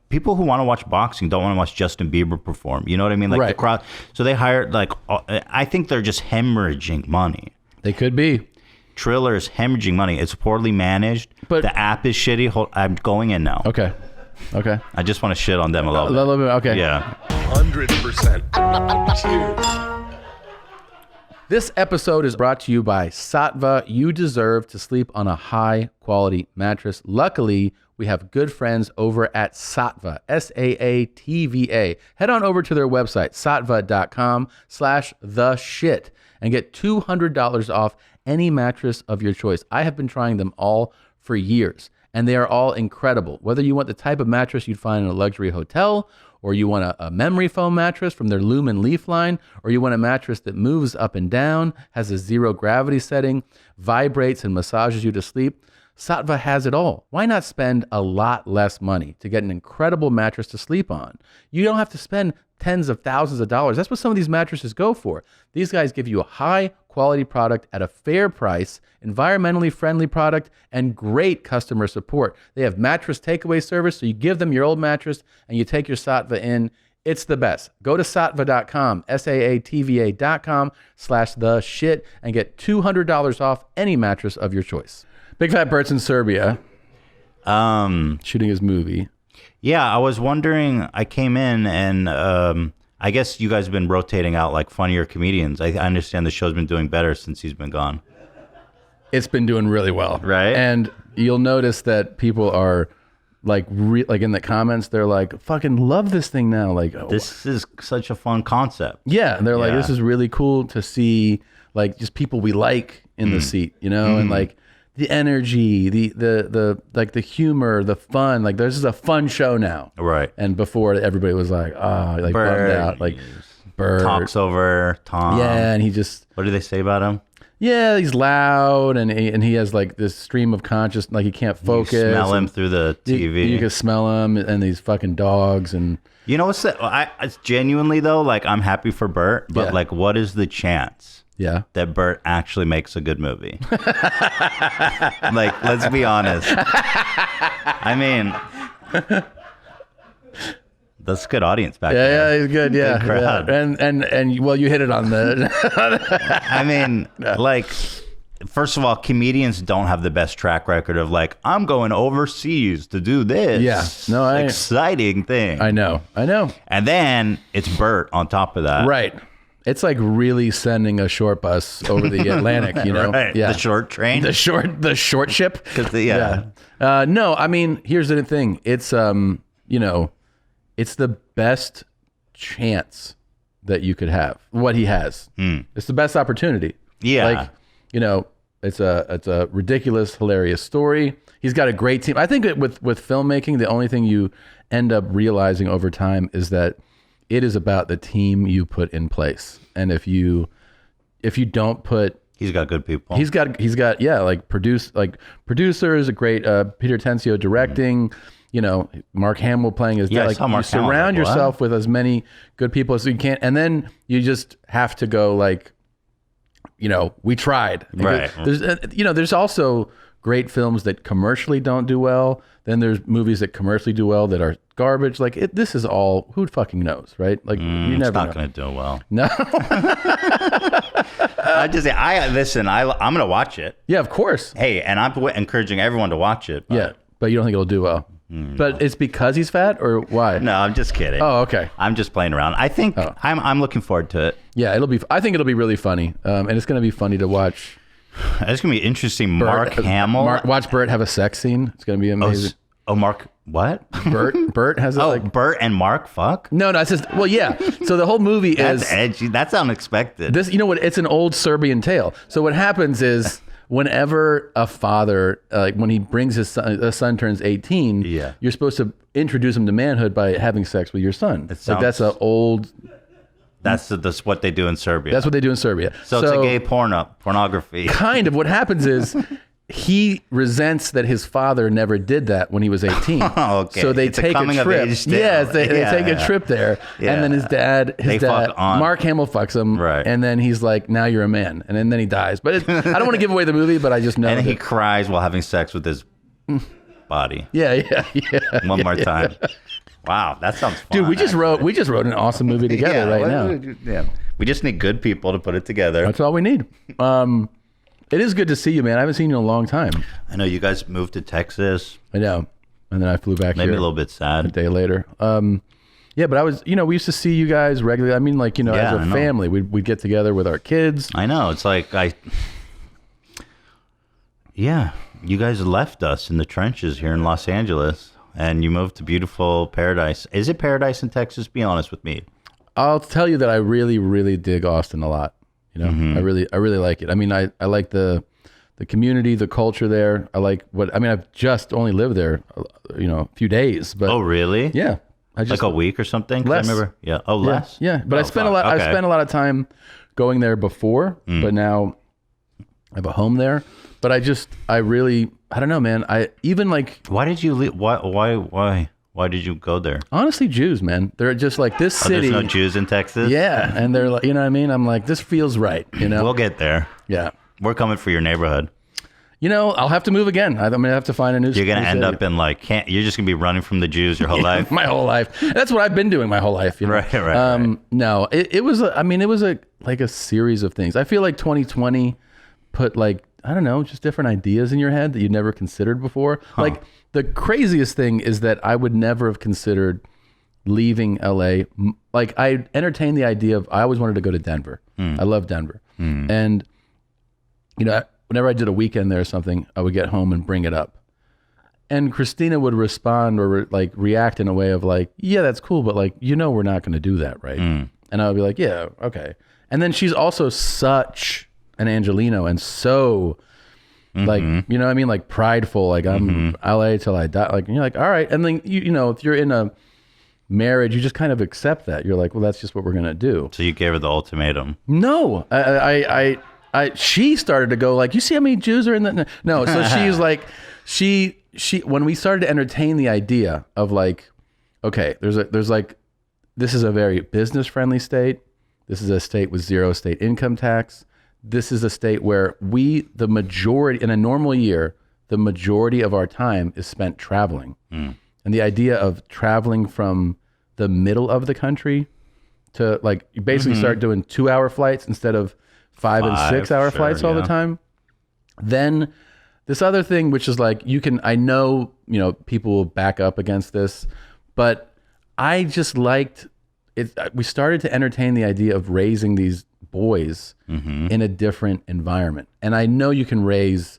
people who want to watch boxing don't want to watch Justin Bieber perform. You know what I mean? Like the crowd. So they hired I think they're just hemorrhaging money. They could be. Triller is hemorrhaging money. It's poorly managed. But the app is shitty. I'm going in now. Okay. I just want to shit on them a little bit. Okay. Yeah. 100%. Cheers. This episode is brought to you by Saatva. You deserve to sleep on a high-quality mattress. Luckily, we have good friends over at Saatva, Saatva. Head on over to their website, saatva.com/theshit, and get $200 off any mattress of your choice. I have been trying them all for years, and they are all incredible. Whether you want the type of mattress you'd find in a luxury hotel, or you want a memory foam mattress from their Lumen Leaf line, or you want a mattress that moves up and down, has a zero gravity setting, vibrates and massages you to sleep, Saatva has it all. Why not spend a lot less money to get an incredible mattress to sleep on? You don't have to spend tens of thousands of dollars. That's what some of these mattresses go for. These guys give you a high quality product at a fair price, environmentally friendly product, and great customer support. They have mattress takeaway service, so you give them your old mattress and you take your Saatva in. It's the best. Go to saatva.com, saatva.com/theshit, and get $200 off any mattress of your choice. Big Fat Bert's in Serbia, shooting his movie. Yeah, I was wondering, I came in and I guess you guys have been rotating out like funnier comedians. I understand the show's been doing better since he's been gone. It's been doing really well. Right. And you'll notice that people are like in the comments, they're like, fucking love this thing now. Like, this is such a fun concept. Yeah. They're like, this is really cool to see like just people we like in the seat, you know, and like, the energy, the like the humor, the fun, like this is a fun show now. Right. And before everybody was like, like Bert, bummed out, like Bert talks over Tom. Yeah, and he just, what do they say about him? Yeah, he's loud and he has like this stream of consciousness, like he can't focus. You smell him through the TV. You can smell him and these fucking dogs and. You know what's that? It's genuinely though, like I'm happy for Bert, but like what is the chance? Yeah, that Bert actually makes a good movie. Like, let's be honest. I mean, that's a good audience back there. Yeah, he's good. Yeah, good crowd. And well, you hit it on the. I mean, like, first of all, comedians don't have the best track record of like, I'm going overseas to do this. Yeah, no, exciting thing. I know. And then it's Bert on top of that. Right. It's like really sending a short bus over the Atlantic, you know? Right. Yeah. The short train? The short ship? Yeah. No, I mean, here's the thing. It's, you know, it's the best chance that you could have, what he has. It's the best opportunity. Yeah. Like, you know, it's a ridiculous, hilarious story. He's got a great team. I think that with filmmaking, the only thing you end up realizing over time is that it is about the team you put in place. And if you don't put, he's got good people. He's got producers, a great Peter Tencio directing, you know, Mark Hamill playing his dad. Like you surround yourself with as many good people as you can, and then you just have to go like, you know, we tried. Right. There's also great films that commercially don't do well. Then there's movies that commercially do well that are garbage. Like this is all, who fucking knows, right? Like you never know. It's not going to do well. No. I'm going to watch it. Yeah, of course. Hey, and I'm encouraging everyone to watch it. Yeah, but you don't think it'll do well. But it's because he's fat or why? No, I'm just kidding. Oh, okay. I'm just playing around. I think I'm looking forward to it. Yeah, I think it'll be really funny. And it's going to be funny to watch. It's going to be interesting. Mark Hamill. Watch Bert have a sex scene. It's going to be amazing. Mark, what? Bert has a Bert and Mark fuck? No, it's just, well, yeah. So the whole movie That's edgy. That's unexpected. This, you know what? It's an old Serbian tale. So what happens is whenever a father, like when he brings his son turns 18, you're supposed to introduce him to manhood by having sex with your son. That's an old... That's what they do in Serbia. That's what they do in Serbia. So it's a gay pornography. Kind of. What happens is he resents that his father never did that when he was 18. Okay. So they take a trip. Yes, they take a trip there. Yeah. And then his dad, Mark Hamill fucks him. Right. And then he's like, now you're a man. And then he dies. But I don't want to give away the movie, but I just know. And he cries while having sex with his body. Yeah. One more time. Wow, that sounds fun. Dude, we just wrote an awesome movie together now. Yeah, we just need good people to put it together. That's all we need. It is good to see you, man. I haven't seen you in a long time. I know you guys moved to Texas. I know. And then I flew back here. Made me a little bit sad. A day later. Yeah, but I was, we used to see you guys regularly. I mean, like, as a family, we'd get together with our kids. I know. It's like, you guys left us in the trenches here in Los Angeles and you moved to beautiful paradise. Is it paradise in Texas? Be honest with me. I'll tell you that I really, really dig Austin a lot. I really like it. I mean, I like the community, the culture there. I've just only lived there, a few days. But oh, really? Yeah. Like a week or something? Less. I remember. Yeah. Oh, less? Yeah. But I spent a lot of time going there before, but now I have a home there. But I don't know, man. Why did you leave? Why did you go there? Honestly, Jews, man. They're just like this city. There's no Jews in Texas? Yeah. And they're like, you know what I mean? I'm like, this feels right, We'll get there. Yeah. We're coming for your neighborhood. I'll have to move again. I'm going to have to find a new city. You're going to end up in you're just going to be running from the Jews your whole life? My whole life. That's what I've been doing my whole life. Right. No, it was a series of things. I feel like 2020 put I don't know, just different ideas in your head that you'd never considered before. Huh. Like the craziest thing is that I would never have considered leaving LA. Like I entertained the idea of, I always wanted to go to Denver. I love Denver. And, whenever I did a weekend there or something, I would get home and bring it up. And Christina would respond or react in a way of yeah, that's cool, but we're not going to do that, right? And I would be like, yeah, okay. And then she's also such an Angelino and so prideful, I'm LA till I die. You're like, all right. And then, if you're in a marriage, you just kind of accept that. You're like, well, that's just what we're going to do. So you gave her the ultimatum. No, she started to go you see how many Jews are in the, no. So she's like, she, when we started to entertain the idea of okay, this is a very business friendly state. This is a state with zero state income tax. This is a state where the majority, in a normal year, the majority of our time is spent traveling. And the idea of traveling from the middle of the country to you basically start doing 2-hour flights instead of 5 and 6-hour flights all the time. Then this other thing, which is I know, people will back up against this, but I just liked it. We started to entertain the idea of raising these boys in a different environment. And I know you can raise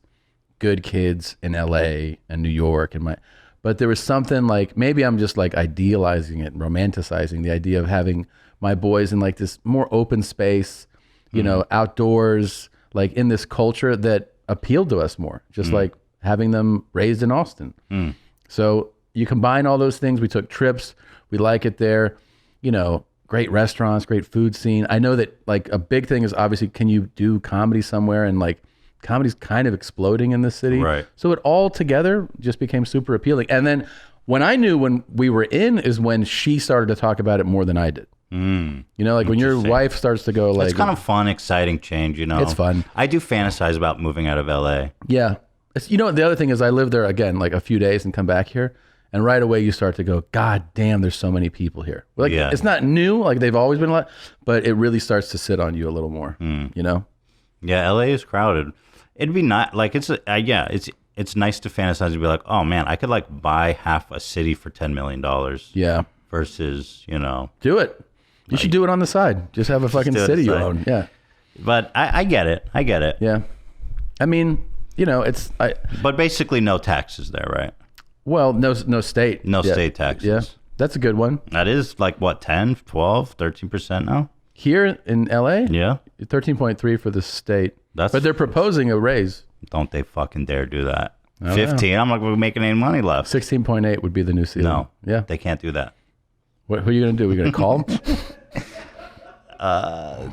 good kids in LA and New York but there was something maybe I'm just idealizing it and romanticizing the idea of having my boys in this more open space, outdoors, in this culture that appealed to us more, just having them raised in Austin. So you combine all those things. We took trips. We like it there, great restaurants, great food scene. I know that a big thing is obviously, can you do comedy somewhere? And comedy's kind of exploding in this city. Right. So it all together just became super appealing. And then when we were in is when she started to talk about it more than I did. When your wife starts to go it's kind of fun, exciting change, It's fun. I do fantasize about moving out of LA. Yeah. The other thing is I lived there again, a few days and come back here. And right away you start to go, God damn, there's so many people here. It's not new, they've always been a lot, but it really starts to sit on you a little more, Yeah, LA is crowded. It'd be not it's nice to fantasize and be like, oh man, I could buy half a city for $10 million. Yeah. Versus, do it. You should do it on the side. Just have a fucking city you own. Yeah. But I get it. Yeah. I mean, But basically no taxes there, right? Well, no state. No state taxes. Yeah. That's a good one. That is 10, 12, 13% now? Here in LA? Yeah. 13.3 for the state. But they're proposing a raise. Don't they fucking dare do that. 15, I'm not going to be making any money left. 16.8 would be the new ceiling. No. Yeah. They can't do that. Who are you going to do? Are you going to call them?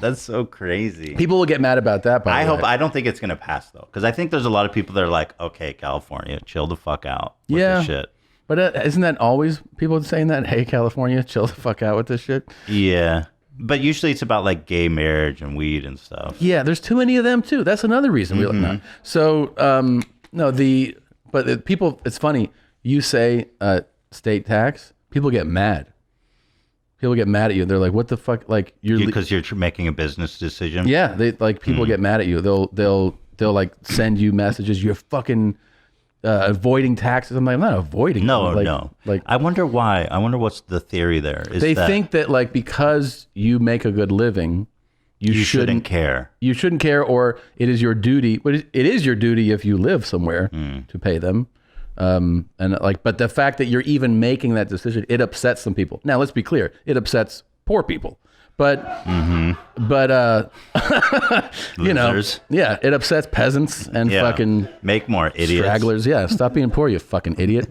That's so crazy. People will get mad about that. I don't think it's going to pass though. Because I think there's a lot of people that are okay, California, chill the fuck out with this shit. But isn't that always people saying that? Hey, California, chill the fuck out with this shit? Yeah. But usually it's about gay marriage and weed and stuff. Yeah, there's too many of them too. That's another reason we look. So people, it's funny. You say state tax, people get mad. People get mad at you. They're like, "What the fuck?" Like because you're making a business decision. Yeah, they like people get mad at you. They'll like send you messages. You're fucking avoiding taxes. I'm like, I'm not avoiding. No, them. no. Like, I wonder why. I wonder what's the theory there. They think that like because you make a good living, you shouldn't care. You shouldn't care, or it is your duty. But it is your duty if you live somewhere to pay them. And like, but the fact that you're even making that decision, it upsets some people. Now, let's be clear, it upsets poor people. But you know, yeah, it upsets peasants and fucking make more idiots, stragglers. Yeah, stop being poor, you fucking idiot.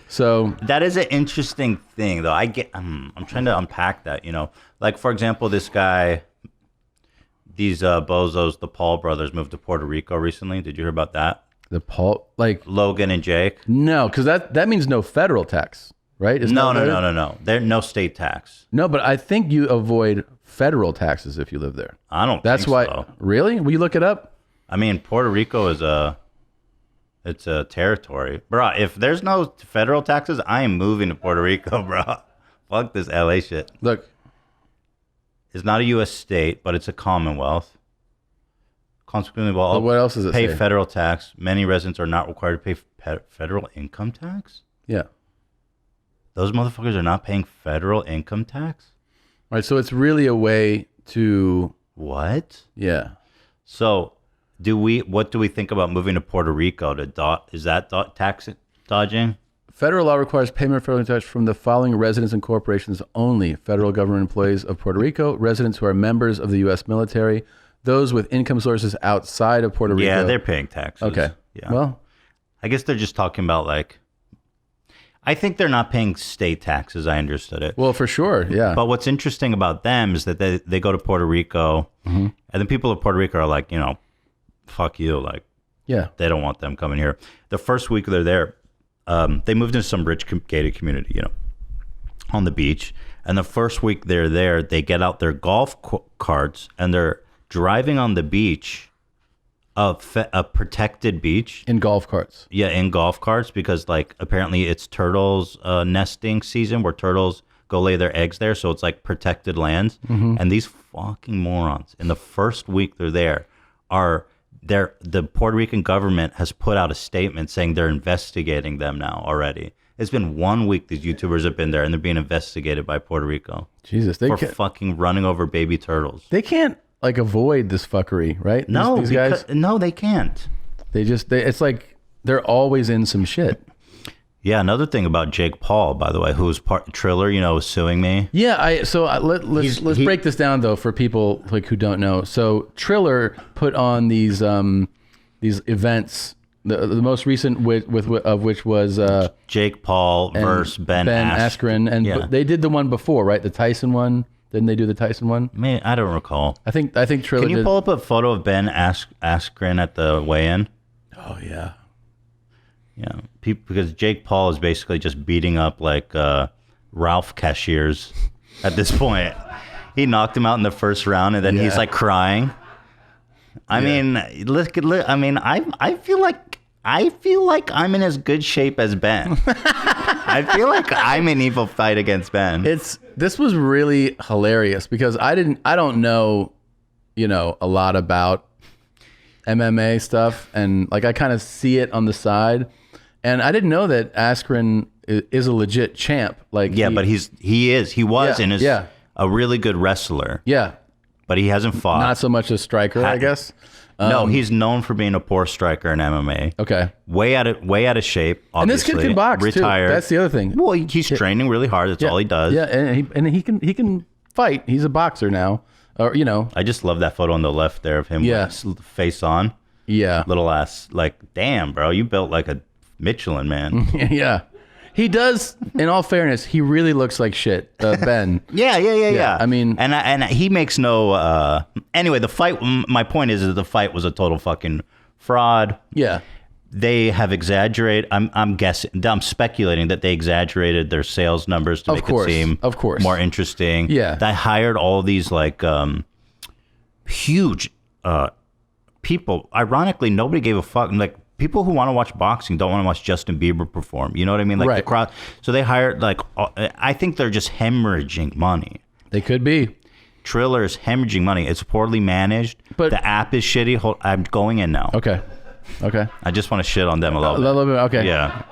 So that is an interesting thing, though. I'm trying to unpack that. You know, like for example, this guy, these bozos, the Paul brothers, moved to Puerto Rico recently. Did you hear about that? The Paul, like Logan and Jake? No, because that means no federal tax. Right? No. There's no state tax. No, but I think you avoid federal taxes if you live there. I don't That's think why. So. Really? Will you look it up? I mean, Puerto Rico is it's a territory. Bro, if there's no federal taxes, I am moving to Puerto Rico, bro. Fuck this LA shit. Look. It's not a U.S. state, but it's a commonwealth. Consequently, what else does it pay say? Federal tax. Many residents are not required to pay federal income tax? Yeah. Those motherfuckers are not paying federal income tax? All right, so it's really a way to... What? Yeah. So, what do we think about moving to Puerto Rico? Is that tax dodging? Federal law requires payment of federal tax from the following residents and corporations only: federal government employees of Puerto Rico, residents who are members of the U.S. military, those with income sources outside of Puerto Rico. Yeah, they're paying taxes. Okay. Yeah. Well, I guess they're just talking about like... I think they're not paying state taxes. I understood it. Well, for sure, yeah. But what's interesting about them is that they go to Puerto Rico, and the people of Puerto Rico are like, you know, fuck you. Like, yeah, they don't want them coming here. The first week they're there, they moved into some rich gated community, you know, on the beach. And the first week they're there, they get out their golf carts and they're driving on the beach. A protected beach in golf carts. Yeah, in golf carts, because like apparently it's turtles nesting season where turtles go lay their eggs there, so it's like protected lands. And these fucking morons in the first week they're there the Puerto Rican government has put out a statement saying they're investigating them now already. It's been 1 week these YouTubers have been there and they're being investigated by Puerto Rico. Jesus, for fucking running over baby turtles. They can't like avoid this fuckery, right? No, these guys. No, they can't. It's like they're always in some shit. Yeah, another thing about Jake Paul, by the way, who was part Triller, you know, was suing me. Yeah, let's break this down though for people like who don't know. So Triller put on these events. The most recent of which was Jake Paul versus Ben Askren, and they did the one before, right? The Tyson one. Didn't they do the Tyson one? Man, I don't recall. I think Triller. Can you pull up a photo of Ben Askren at the weigh-in? Oh yeah, yeah. Because Jake Paul is basically just beating up like Ralph Cashiers at this point. He knocked him out in the first round, and then he's like crying. I mean, I feel like I'm in as good shape as Ben. I feel like I'm an evil fight against Ben. This was really hilarious because I don't know, you know, a lot about MMA stuff, and like I kind of see it on the side, and I didn't know that Askren is a legit champ. Like but he was a really good wrestler. Yeah, but he hasn't fought. Not so much a striker, I guess. No, he's known for being a poor striker in MMA. Okay. Way out of shape, obviously. And this kid can box, retired. Too. That's the other thing. Well, he's training really hard. That's all he does. Yeah, and he can fight. He's a boxer now. Or, you know. I just love that photo on the left there of him with face on. Yeah. Little ass. Like, damn, bro, you built like a Michelin man. Yeah. He does, in all fairness, he really looks like shit, Ben. Yeah. I mean, and he makes no. Anyway, the fight. My point is that the fight was a total fucking fraud. Yeah, they have exaggerated. I'm guessing. I'm speculating that they exaggerated their sales numbers to make it seem, more interesting. Yeah, they hired all these like huge people. Ironically, nobody gave a fuck. Like people who want to watch boxing don't want to watch Justin Bieber perform. You know what I mean? Like Right. the crowd. So they hired I think they're just hemorrhaging money. They could be. Triller is hemorrhaging money. It's poorly managed. But- the app is shitty. I'm going in now. Okay. I just want to shit on them a little bit. Okay. Yeah.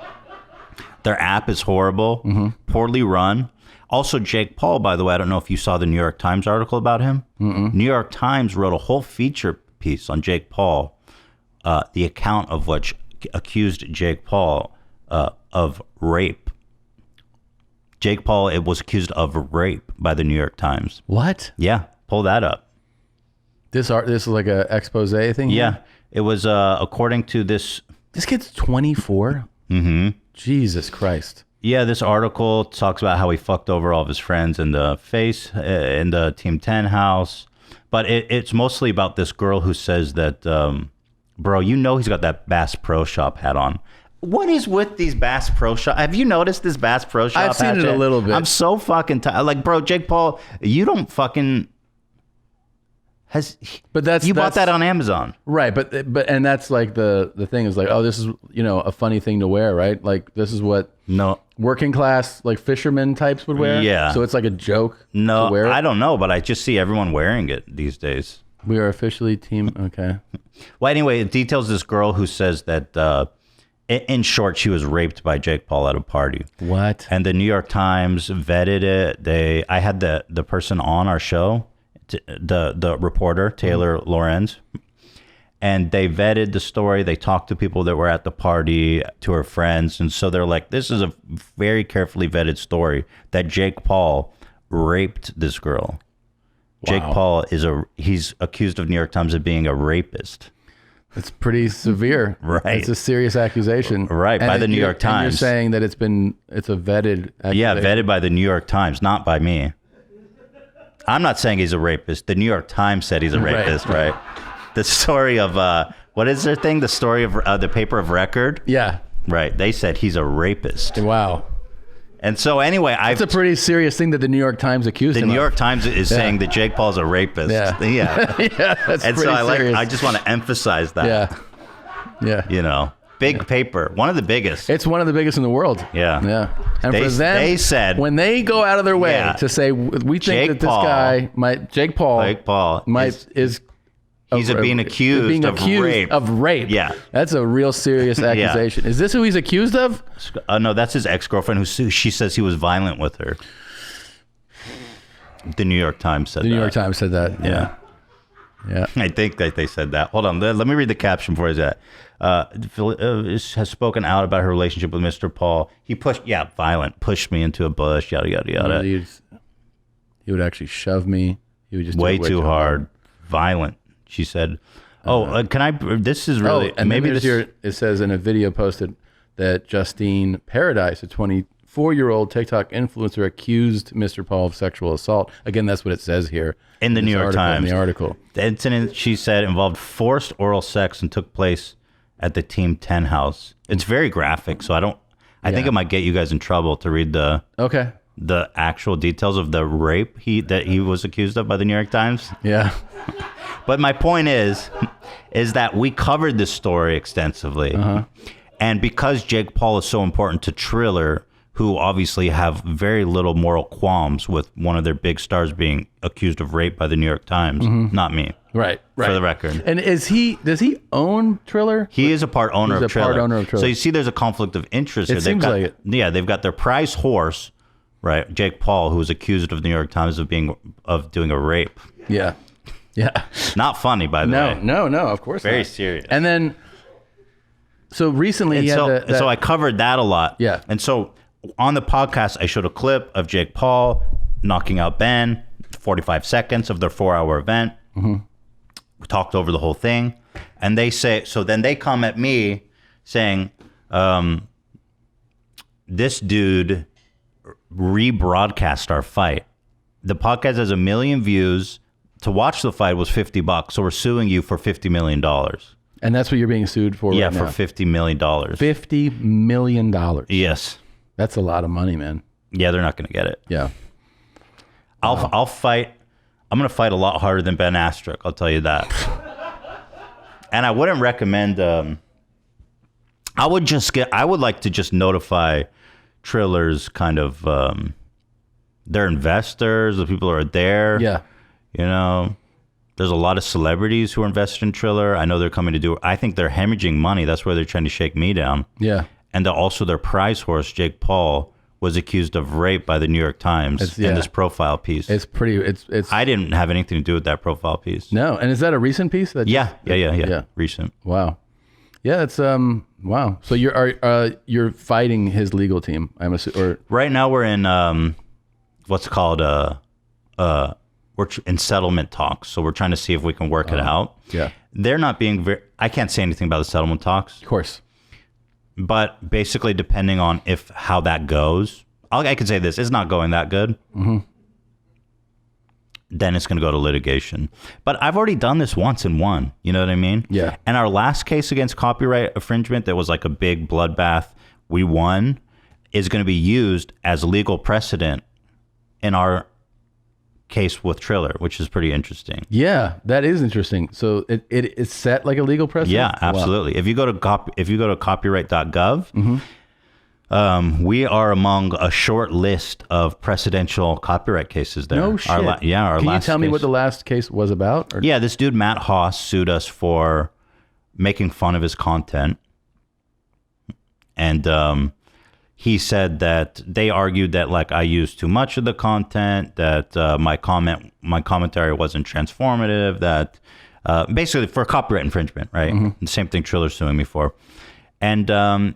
Their app is horrible, poorly run. Also, Jake Paul, by the way, I don't know if you saw the New York Times article about him. New York Times wrote a whole feature piece on Jake Paul, the account of which accused Jake Paul of rape. Jake Paul was accused of rape by the New York Times. What? Yeah, pull that up. This is like a expose thing? Yeah, it was according to this. This kid's 24? Mm-hmm. Jesus Christ. Yeah, this article talks about how he fucked over all of his friends in the face in the Team 10 house. But it's mostly about this girl who says that, bro, you know he's got that Bass Pro Shop hat on. What is with these Bass Pro Shop? Have you noticed this Bass Pro Shop hat? I've seen it a little bit. I'm so fucking tired. Like, bro, Jake Paul, you don't fucking... But that's bought that on Amazon. Right, but and that's like the thing is like, oh, this is, a funny thing to wear, right? Like this is what working class like fishermen types would wear. Yeah. So it's like a joke No, to wear it. I don't know, but I just see everyone wearing it these days. We are officially team. Okay. Well, anyway, it details this girl who says that, in short, she was raped by Jake Paul at a party. What? And the New York Times vetted it. I had the person on our show, the reporter, Taylor Lorenz, and they vetted the story. They talked to people that were at the party, to her friends. And so they're like, this is a very carefully vetted story that Jake Paul raped this girl. Wow. Jake Paul he's accused of New York Times of being a rapist. It's pretty severe. Right. It's a serious accusation. Right, by the New York Times. And you're saying that it's a vetted accusation. Yeah, vetted by the New York Times, not by me. I'm not saying he's a rapist. The New York Times said he's a rapist, right? The story of, what is their thing? The story of the paper of record? Yeah. Right. They said he's a rapist. Wow. And so anyway, it's a pretty serious thing that the New York Times accused him of. The New York Times is saying that Jake Paul's a rapist. Yeah. Yeah. Yeah, that's and pretty so serious. I just want to emphasize that. Yeah. Yeah. Big paper. One of the biggest. It's one of the biggest in the world. Yeah. Yeah. And They for them, said, when they go out of their way to say, we think that this guy Jake Paul is being accused of rape. Yeah. That's a real serious accusation. Yeah. Is this who he's accused of? No, that's his ex-girlfriend she says he was violent with her. The New York Times said that. The New York Times said that. Yeah. Yeah. I think that they said that. Hold on. Let me read the caption for that. Has spoken out about her relationship with Mr. Paul. He pushed me into a bush, yada, yada, yada. He would actually shove me. He would just way too hard. Violent, she said. Can I? This is really. And maybe this here it says in a video posted that Justine Paradise, a 24-year-old TikTok influencer, accused Mr. Paul of sexual assault. Again, that's what it says here in the New York Times. In the article, the incident, she said, involved forced oral sex and took place at the Team 10 house. It's very graphic, so I think it might get you guys in trouble to read the actual details of the rape that he was accused of by the New York Times. Yeah. But my point is that we covered this story extensively. Uh-huh. And because Jake Paul is so important to Triller, who obviously have very little moral qualms with one of their big stars being accused of rape by the New York Times, not me. Right. For the record. And does he own Triller? He is a part owner of Triller. Part owner of Triller. So you see there's a conflict of interest here. It seems like it. Yeah, they've got their prize horse, right? Jake Paul, who was accused of the New York Times of doing a rape. Yeah. Yeah. Not funny, by the way. No, of course not. Very serious. And then, so recently so I covered that a lot. Yeah. And so on the podcast, I showed a clip of Jake Paul knocking out Ben, 45 seconds of their 4-hour event. Mm-hmm. We talked over the whole thing. And they say, so then they come at me saying, this dude rebroadcast our fight. The podcast has 1 million views. To watch the fight was $50. So we're suing you for $50 million. And that's what you're being sued for right now? Yeah, for $50 million. $50 million. Yes. That's a lot of money, man. Yeah, they're not going to get it. Yeah. I'll fight. I'm going to fight a lot harder than Ben Askren. I'll tell you that. And I wouldn't recommend I would like to just notify Triller's kind of their investors, the people who are there. Yeah. You know, there's a lot of celebrities who are invested in Triller. I know they're coming to do. I think they're hemorrhaging money. That's why they're trying to shake me down. Yeah. And also their prize horse, Jake Paul, was accused of rape by the New York Times in this profile piece. It's pretty. It's. I didn't have anything to do with that profile piece. No. And is that a recent piece? Yeah. Recent. Wow. Yeah. It's wow. So you're fighting his legal team. I'm assuming. Or right now we're in what's called we're in settlement talks. So we're trying to see if we can work it out. Yeah. They're not being I can't say anything about the settlement talks. Of course. But basically, depending on how that goes, I can say this: it's not going that good. Mm-hmm. Then it's going to go to litigation. But I've already done this once and won. You know what I mean? Yeah. And our last case against copyright infringement, that was like a big bloodbath. We won. Is going to be used as legal precedent in our case with Triller, which is pretty interesting. Yeah, that is interesting. So it is set like a legal precedent? Yeah, absolutely. Wow. If you go to copyright.gov, mm-hmm. We are among a short list of precedential copyright cases there. No shit. Our last Can you tell me what the last case was about? Or? Yeah, this dude, Matt Haas, sued us for making fun of his content. And he said that they argued that like I used too much of the content, that my commentary wasn't transformative, that basically for copyright infringement, right? Mm-hmm. The same thing Triller's suing me for. And,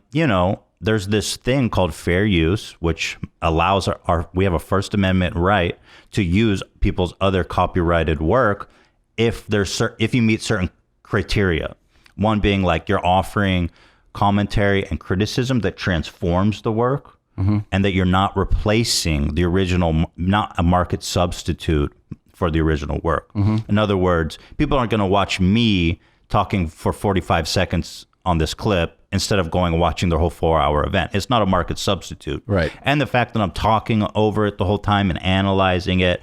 there's this thing called fair use, which allows we have a First Amendment right to use people's other copyrighted work if you meet certain criteria. One being like you're offering commentary and criticism that transforms the work, mm-hmm. and that you're not replacing the original, not a market substitute for the original work. Mm-hmm. In other words, people aren't going to watch me talking for 45 seconds on this clip instead of going and watching the whole 4-hour event. It's not a market substitute. Right. And the fact that I'm talking over it the whole time and analyzing it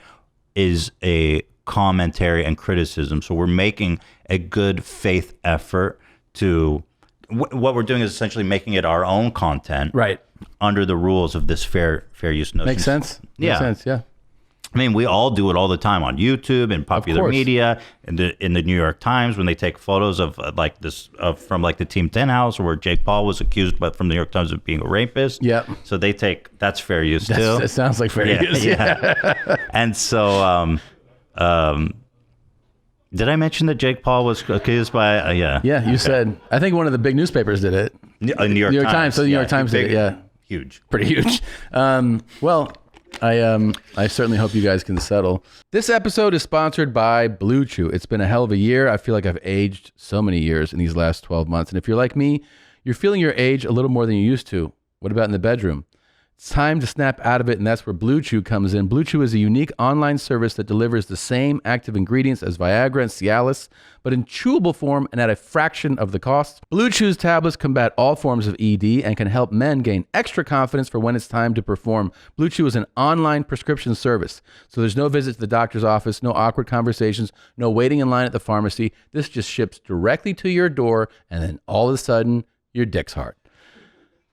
is a commentary and criticism. So we're making a good faith effort to... What we're doing is essentially making it our own content, right, under the rules of this fair use notion. Makes sense. Yeah. Makes sense. Yeah. I mean, we all do it all the time on YouTube and popular media, and in the New York Times when they take photos of like this from like the Team 10 house where Jake Paul was accused, but from the New York Times of being a rapist. Yeah. So that's fair use too. It sounds like fair use. Yeah. And so, did I mention that Jake Paul was accused by? Yeah. Yeah, you said. I think one of the big newspapers did it. New York Times. So the New York Times did it. Yeah. Huge. Pretty huge. Well, I certainly hope you guys can settle. This episode is sponsored by Blue Chew. It's been a hell of a year. I feel like I've aged so many years in these last 12 months. And if you're like me, you're feeling your age a little more than you used to. What about in the bedroom? It's time to snap out of it, and that's where Blue Chew comes in. Blue Chew is a unique online service that delivers the same active ingredients as Viagra and Cialis, but in chewable form and at a fraction of the cost. Blue Chew's tablets combat all forms of ED and can help men gain extra confidence for when it's time to perform. Blue Chew is an online prescription service, so there's no visit to the doctor's office, no awkward conversations, no waiting in line at the pharmacy. This just ships directly to your door, and then all of a sudden, your dick's hard.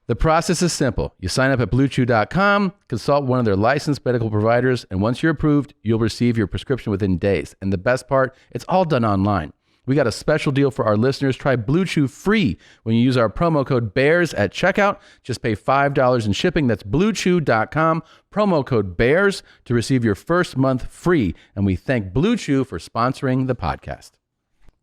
The process is simple. You sign up at bluechew.com, consult one of their licensed medical providers, and once you're approved, you'll receive your prescription within days. And the best part, it's all done online. We got a special deal for our listeners. Try Blue Chew free when you use our promo code BEARS at checkout. Just pay $5 in shipping. That's bluechew.com, promo code BEARS to receive your first month free. And we thank Blue Chew for sponsoring the podcast.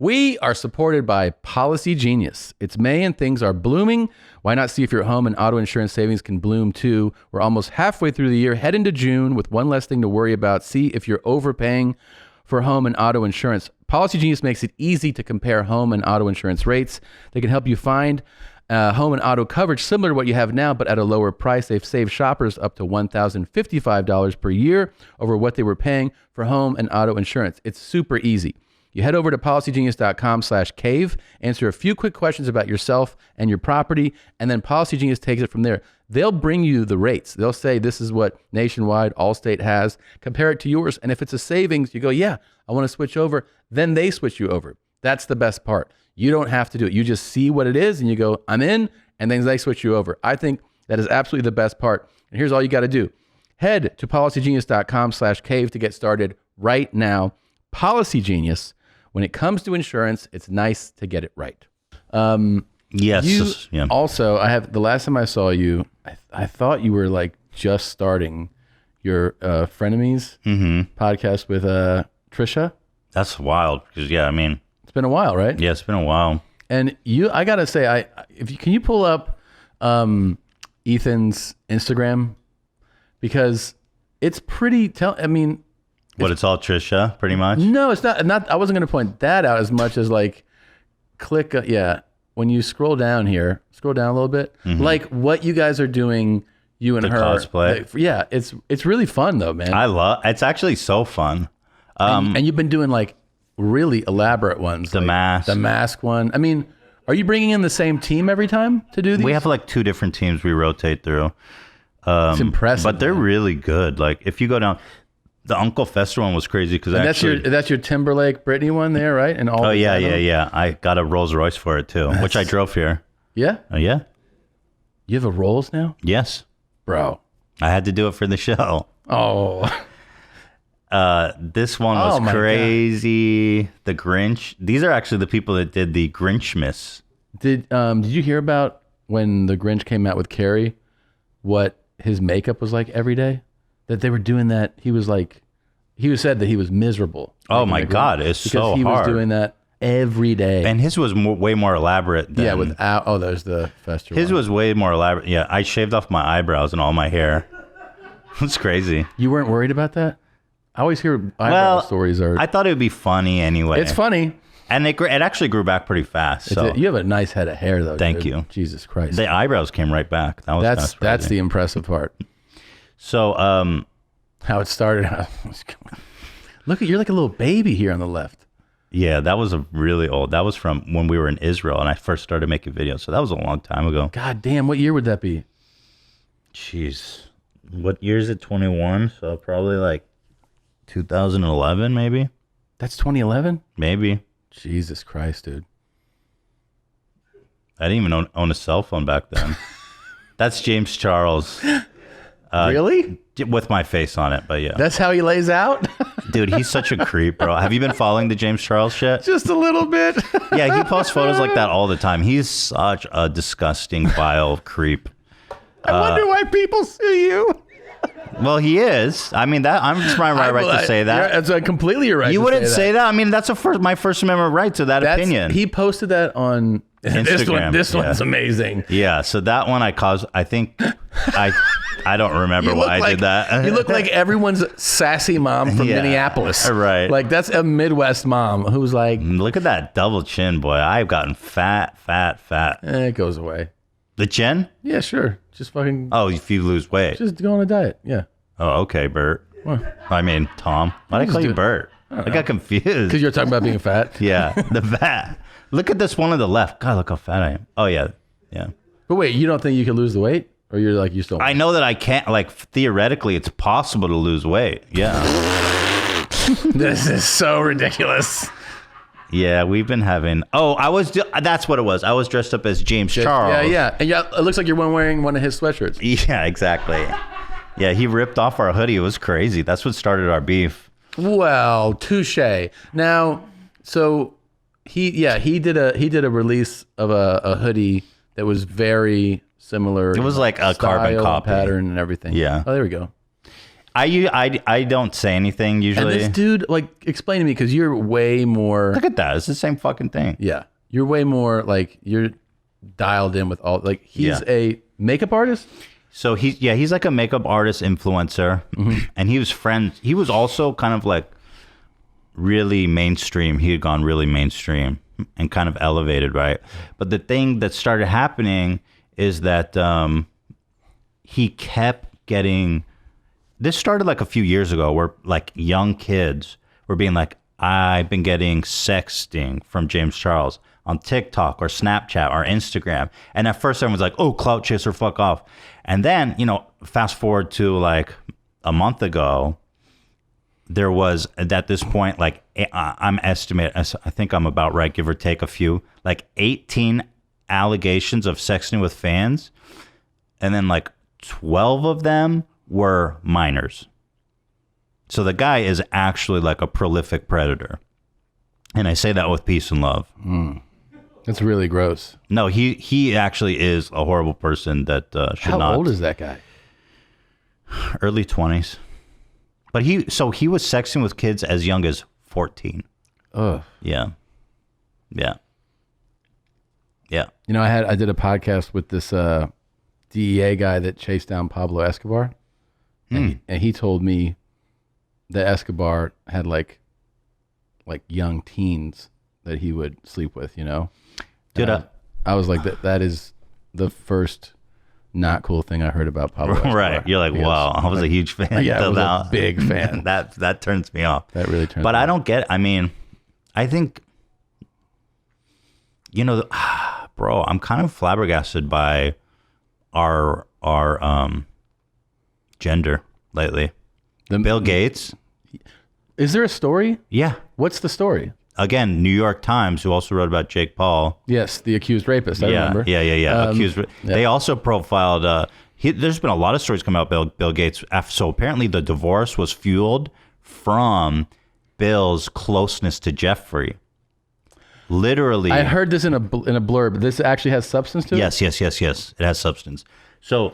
We are supported by Policy Genius. It's May and things are blooming. Why not see if your home and auto insurance savings can bloom too? We're almost halfway through the year, head into June with one less thing to worry about. See if you're overpaying for home and auto insurance. Policy Genius makes it easy to compare home and auto insurance rates. They can help you find home and auto coverage similar to what you have now, but at a lower price. They've saved shoppers up to $1,055 per year over what they were paying for home and auto insurance. It's super easy. You head over to policygenius.com/cave, answer a few quick questions about yourself and your property, and then Policy Genius takes it from there. They'll bring you the rates. They'll say, this is what Nationwide, Allstate has. Compare it to yours. And if it's a savings, you go, yeah, I want to switch over. Then they switch you over. That's the best part. You don't have to do it. You just see what it is and you go, I'm in, and then they switch you over. I think that is absolutely the best part. And here's all you got to do. Head to policygenius.com/cave to get started right now. Policy Genius. When it comes to insurance, it's nice to get it right. Yes. Also, the last time I saw you, I thought you were like just starting your Frenemies podcast with Trisha. That's wild because it's been a while, right? Yeah, it's been a while. And I gotta say, can you pull up Ethan's Instagram, because it's pretty. It's all Trisha, pretty much. No, it's not. I wasn't gonna point that out as much as like click. When you scroll down a little bit, like what you guys are doing, you and the her cosplay. It's really fun though, man. It's actually so fun. And you've been doing like really elaborate ones. The mask one. I mean, are you bringing in the same team every time to do these? We have like 2 different teams we rotate through. It's impressive. But they're really good. Like if you go down, the Uncle Fester one was crazy because that's your Timberlake Britney one there, right? And all. Oh yeah. I got a Rolls Royce for it too, which I drove here. Yeah. Oh yeah. You have a Rolls now? Yes, bro. I had to do it for the show. Oh. This one was crazy. God. The Grinch. These are actually the people that did the Grinchmas. Did you hear about when the Grinch came out with Carrie? What his makeup was like every day? That they were doing that. He said that he was miserable. Oh my God, it's so hard. Because he was doing that every day. And his was way more elaborate than... there's the Fester His one. was way more elaborate. Yeah, I shaved off my eyebrows and all my hair. It's crazy. You weren't worried about that? I always hear eyebrow stories. I thought it would be funny anyway. It's funny. And it actually grew back pretty fast. So you have a nice head of hair, though. Thank dude. you. Jesus Christ. The eyebrows came right back. That's the impressive part. So, how it started. Look, you're like a little baby here on the left. Yeah, that was that was from when we were in Israel and I first started making videos. So that was a long time ago. God damn, what year would that be? Jeez. What year is it? 21? So probably like 2011, maybe. That's 2011? Maybe. Jesus Christ, dude. I didn't even own a cell phone back then. That's James Charles. Really? With my face on it, but yeah. That's how he lays out? Dude, he's such a creep, bro. Have you been following the James Charles shit? Just a little bit. Yeah, he posts photos like that all the time. He's such a disgusting, vile creep. I wonder why people sue you. Well, he is. I mean, I'm just my right to say that. That's completely your right. You wouldn't say that. I mean, that's my First Amendment right to that opinion. He posted that on Instagram. This one's amazing. Yeah. So that one I think I don't remember why I did that. You look like everyone's sassy mom from Minneapolis. Right. Like that's a Midwest mom who's like, look at that double chin, boy. I've gotten fat. It goes away. The chin? Yeah, sure. Just fucking. Oh, if you lose weight. Just go on a diet. Yeah. Oh, okay, Bert. What? I mean, Tom. Why did I call you Bert? I got confused. Because you're talking about being fat. Yeah, the fat. Look at this one on the left. God, look how fat I am. Oh, yeah. But wait, you don't think you can lose the weight? Or you're like, you still... I know that I can't, like, theoretically, it's possible to lose weight. Yeah. This is so ridiculous. Yeah, we've been having... that's what it was. I was dressed up as James Charles. Yeah. And it looks like you're wearing one of his sweatshirts. Yeah, exactly. Yeah, he ripped off our hoodie. It was crazy. That's what started our beef. Well, touche. Now, so he did a release of a hoodie that was very similar. It was like a carbon copy. Pattern and everything. Yeah. Oh, there we go. I don't say anything usually. And this dude, like, explain to me, because you're way more... Look at that. It's the same fucking thing. Yeah. You're way more, like, you're dialed in with all... Like, he's a makeup artist? So, he's like a makeup artist influencer. Mm-hmm. And he was also kind of, like, really mainstream. He had gone really mainstream and kind of elevated, right? But the thing that started happening is that he kept getting... This started like a few years ago where like young kids were being like, I've been getting sexting from James Charles on TikTok or Snapchat or Instagram. And at first everyone was like, oh, clout chaser, fuck off. And then, fast forward to like a month ago, there was at this point, like I think I'm about right, give or take a few, like 18 allegations of sexting with fans, and then like 12 of them were minors. So the guy is actually like a prolific predator. And I say that with peace and love. That's really gross. No, he actually is a horrible person that should not. How old is that guy? Early 20s. But he was sexting with kids as young as 14. Ugh. Yeah. Yeah. Yeah. You know, I did a podcast with this DEA guy that chased down Pablo Escobar. And he told me that Escobar had like young teens that he would sleep with, you know? Dude, I was like, that is the first not cool thing I heard about Pablo Escobar. Right. You're like, wow, I was a huge fan. Yeah, I was a big fan. That turns me off. That really turns me off. But I don't get, I mean, I think, you know, bro, I'm kind of flabbergasted by our gender lately. Bill Gates. Is there a story? Yeah. What's the story? Again, New York Times, who also wrote about Jake Paul. Yes, the accused rapist. I remember. Yeah. They also profiled. There's been a lot of stories coming out about Bill Gates. So apparently, the divorce was fueled from Bill's closeness to Jeffrey. Literally, I heard this in a blurb. This actually has substance to it. Yes. It has substance. So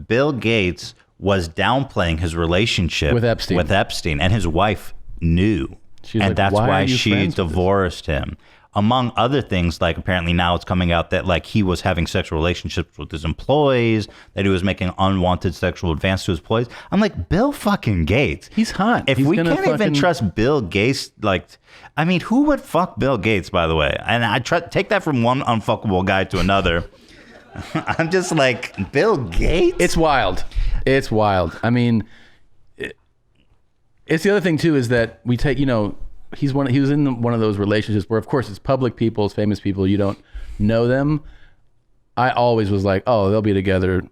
Bill Gates was downplaying his relationship with Epstein, and his wife knew. She's and like, that's why she divorced divorced him. Among other things, like apparently now it's coming out that like he was having sexual relationships with his employees, that he was making unwanted sexual advances to his employees. I'm like, Bill fucking Gates. He's hot. If we can't even trust Bill Gates, like, I mean, who would fuck Bill Gates, by the way? And I take that from one unfuckable guy to another. I'm just like, Bill Gates? It's wild. I mean, it's the other thing too is that we take, you know, he was in one of those relationships where, of course, it's public people, it's famous people, you don't know them. I always was like, oh, they'll be together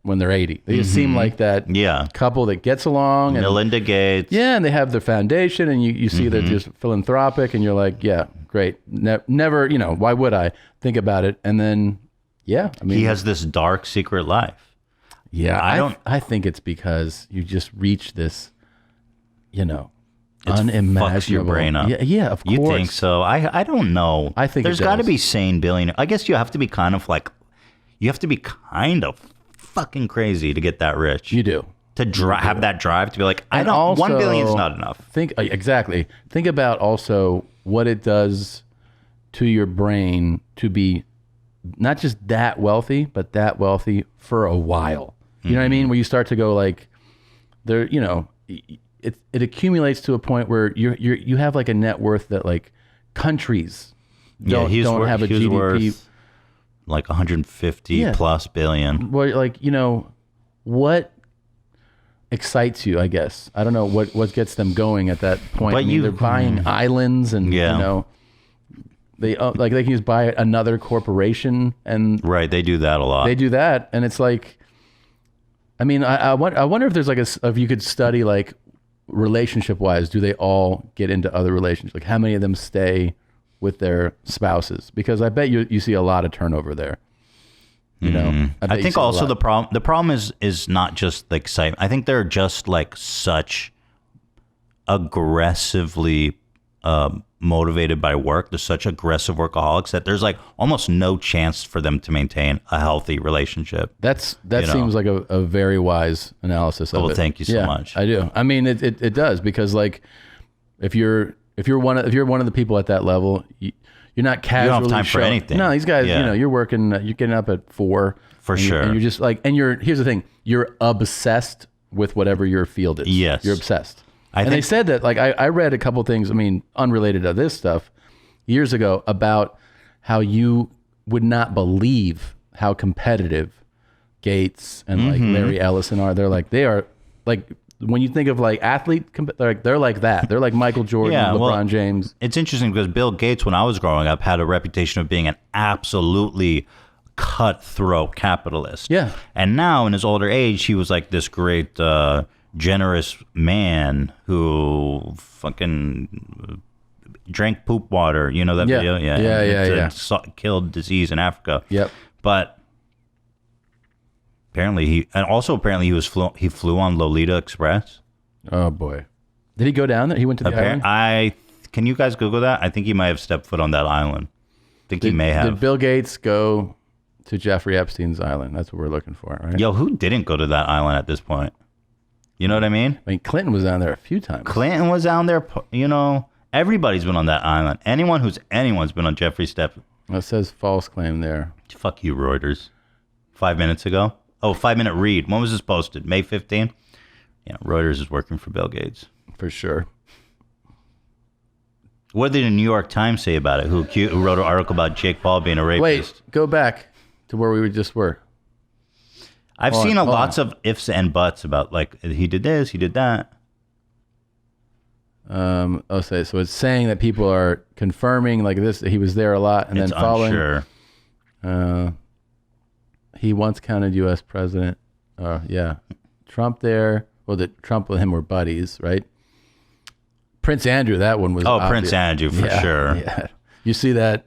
when they're 80. They just seem like that couple that gets along. And, Melinda Gates. Yeah, and they have their foundation, and you see they're just philanthropic, and you're like, yeah, great. Never, you know, why would I think about it? And then, yeah, I mean, he has this dark secret life. Yeah, I think it's because you just reach this, you know, unimaginable. Fucks your brain up. Yeah, of course. You think so? I don't know. I think there's got to be sane billionaires. I guess you have to be kind of fucking crazy to get that rich. You do. Have that drive to be like, I don't. Also, 1 billion is not enough. Think about also what it does to your brain to be not just that wealthy, but that wealthy for a while. You know what I mean? Where you start to go like, there, you know, it accumulates to a point where you have like a net worth that like countries don't have a GDP. Worth like 150 plus billion. Well, like, you know, what excites you, I guess. I don't know what gets them going at that point. But they're buying islands and, you know, they can just buy another corporation and right. They do that a lot. They do that. And it's like, I mean, I wonder if there's like if you could study like relationship wise, do they all get into other relationships? Like how many of them stay with their spouses? Because I bet you see a lot of turnover there. You know, I think also the problem is not just the excitement. I think they're just like such aggressively motivated by work. They're such aggressive workaholics that there's like almost no chance for them to maintain a healthy relationship. That seems like a very wise analysis of it. Well, thank you so much. I do. I mean, it does, because like if you're one of the people at that level, you're not casually. You don't have time for anything. No, these guys, you know, you're working. You're getting up at 4 for sure, and you're just like, and here's the thing, you're obsessed with whatever your field is. Yes, you're obsessed. And they said that, like, I read a couple things, I mean, unrelated to this stuff, years ago, about how you would not believe how competitive Gates and like Larry Ellison are. They are like, when you think of like they're like that. They're like Michael Jordan, LeBron James. It's interesting because Bill Gates, when I was growing up, had a reputation of being an absolutely cutthroat capitalist. Yeah. And now in his older age, he was like this great generous man who fucking drank poop water. You know that video? Yeah. Killed disease in Africa. Yep. But apparently he flew on Lolita Express. Oh boy. Did he go down there? He went to the island? Can you guys Google that? I think he might have stepped foot on that island. I think he may have. Did Bill Gates go to Jeffrey Epstein's island? That's what we're looking for, right? Yo, who didn't go to that island at this point? You know what I mean? I mean, Clinton was down there a few times. Clinton was down there. You know, everybody's been on that island. Anyone's been on Jeffrey Step. It says false claim there. Fuck you, Reuters. 5 minutes ago. Oh, 5 minute read. When was this posted? May 15th? Yeah, Reuters is working for Bill Gates. For sure. What did the New York Times say about it? Who wrote an article about Jake Paul being a rapist? Wait, go back to where we just were. I've seen lots of ifs and buts about, like, he did this, he did that. So it's saying that people are confirming, like, this, he was there a lot, and then following. Unsure. He once counted U.S. president. Yeah. Trump there. Well, Trump and him were buddies, right? Prince Andrew, that one was obvious. Prince Andrew, for sure. Yeah. You see that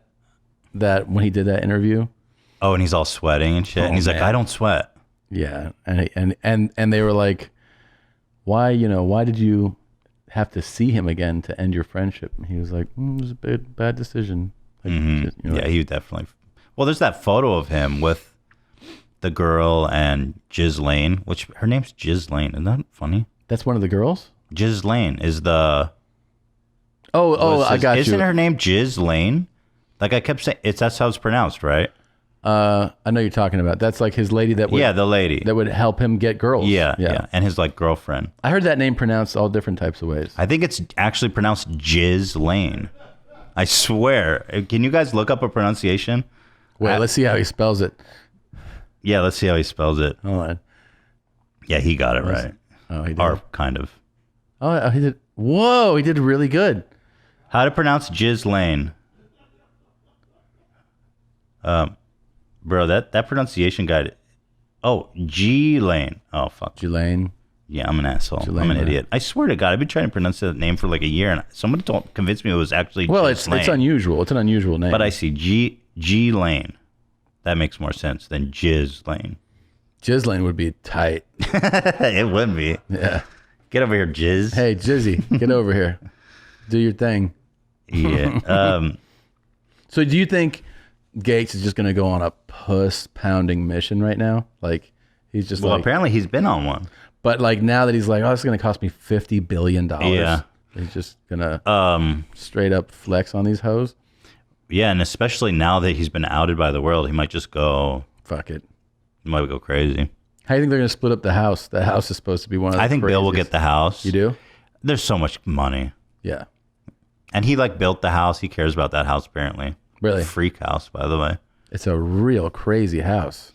when he did that interview? Oh, and he's all sweating and shit. And he's like, I don't sweat. Yeah. And they were like, why did you have to see him again to end your friendship? And he was like, it was a bad decision. Like, he definitely. Well, there's that photo of him with the girl and Ghislaine, which her name's Ghislaine. Isn't that funny? That's one of the girls? Ghislaine is the... I got you. Isn't her name Ghislaine? Like I kept saying, that's how it's pronounced, right? I know you're talking about. That's like his lady that would... Yeah, the lady. That would help him get girls. Yeah. And his like girlfriend. I heard that name pronounced all different types of ways. I think it's actually pronounced Ghislaine. I swear. Can you guys look up a pronunciation? Wait, let's see how he spells it. Yeah, let's see how he spells it. Hold on. Yeah, he got it right. Oh, he did. Or kind of. Oh, he did. Whoa, he did really good. How to pronounce Ghislaine? Bro, that pronunciation guide. Oh, G-Lane. Oh, fuck. G-Lane. Yeah, I'm an asshole. I'm an idiot. I swear to God, I've been trying to pronounce that name for like a year, and someone convinced me it was actually Ghislaine. It's unusual. It's an unusual name. But I see G-Lane. That makes more sense than Ghislaine. Ghislaine would be tight. It would be. Yeah. Get over here, Jizz. Hey, Jizzy, get over here. Do your thing. Yeah. So do you think Gates is just going to go on a puss-pounding mission right now? Like, he's just apparently he's been on one. But like now that he's like, oh, it's going to cost me $50 billion. Yeah. He's just going to straight up flex on these hoes. Yeah, and especially now that he's been outed by the world, he might just go... Fuck it. He might go crazy. How do you think they're going to split up the house? The house is supposed to be one of the I think craziest. Bill will get the house. You do? There's so much money. Yeah. And he like built the house. He cares about that house apparently. Really? Freak house, by the way. It's a real crazy house.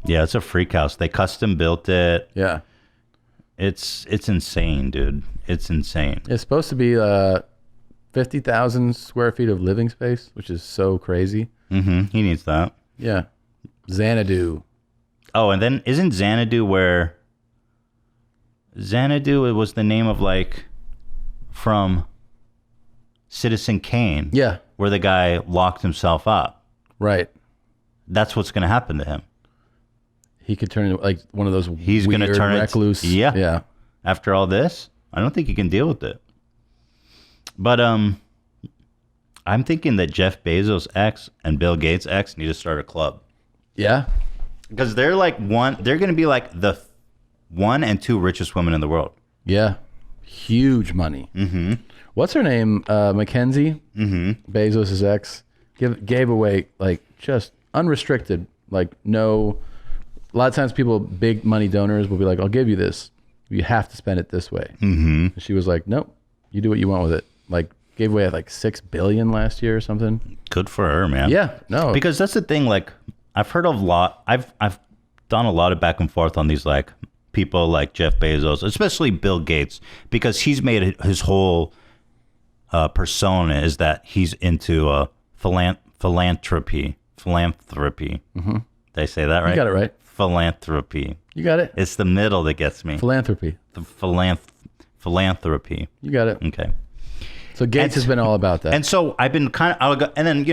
Yeah, it's a freak house. They custom built it. Yeah. It's insane, dude. It's insane. It's supposed to be 50,000 square feet of living space, which is so crazy. Mm-hmm. He needs that. Yeah. Xanadu. Oh, and then isn't Xanadu where... Xanadu, it was the name of like... From Citizen Kane. Yeah. Where the guy locked himself up. Right. That's what's going to happen to him. He could turn into like one of those He's weird gonna turn recluse. Yeah. Yeah. After all this, I don't think he can deal with it. But I'm thinking that Jeff Bezos' ex and Bill Gates' ex need to start a club. Yeah. Because they're like they're going to be like the 1 and 2 richest women in the world. Yeah. Huge money. Mm-hmm. What's her name? Mackenzie? Mm-hmm. Bezos' ex. Gave away like just unrestricted, like no... A lot of times people, big money donors will be like, I'll give you this. You have to spend it this way. Mm-hmm. And she was like, nope, you do what you want with it. Like gave away like $6 billion last year or something. Good for her, man. Yeah, no. Because that's the thing, like I've heard of a lot, I've done a lot of back and forth on these like people like Jeff Bezos, especially Bill Gates, because he's made his whole persona is that he's into philanthropy. Mm-hmm. Did I say that right? You got it right. philanthropy. You got it. It's the middle that gets me. Philanthropy. The philanthropy. You got it. Okay. So Gates has been all about that. And so I've been and then,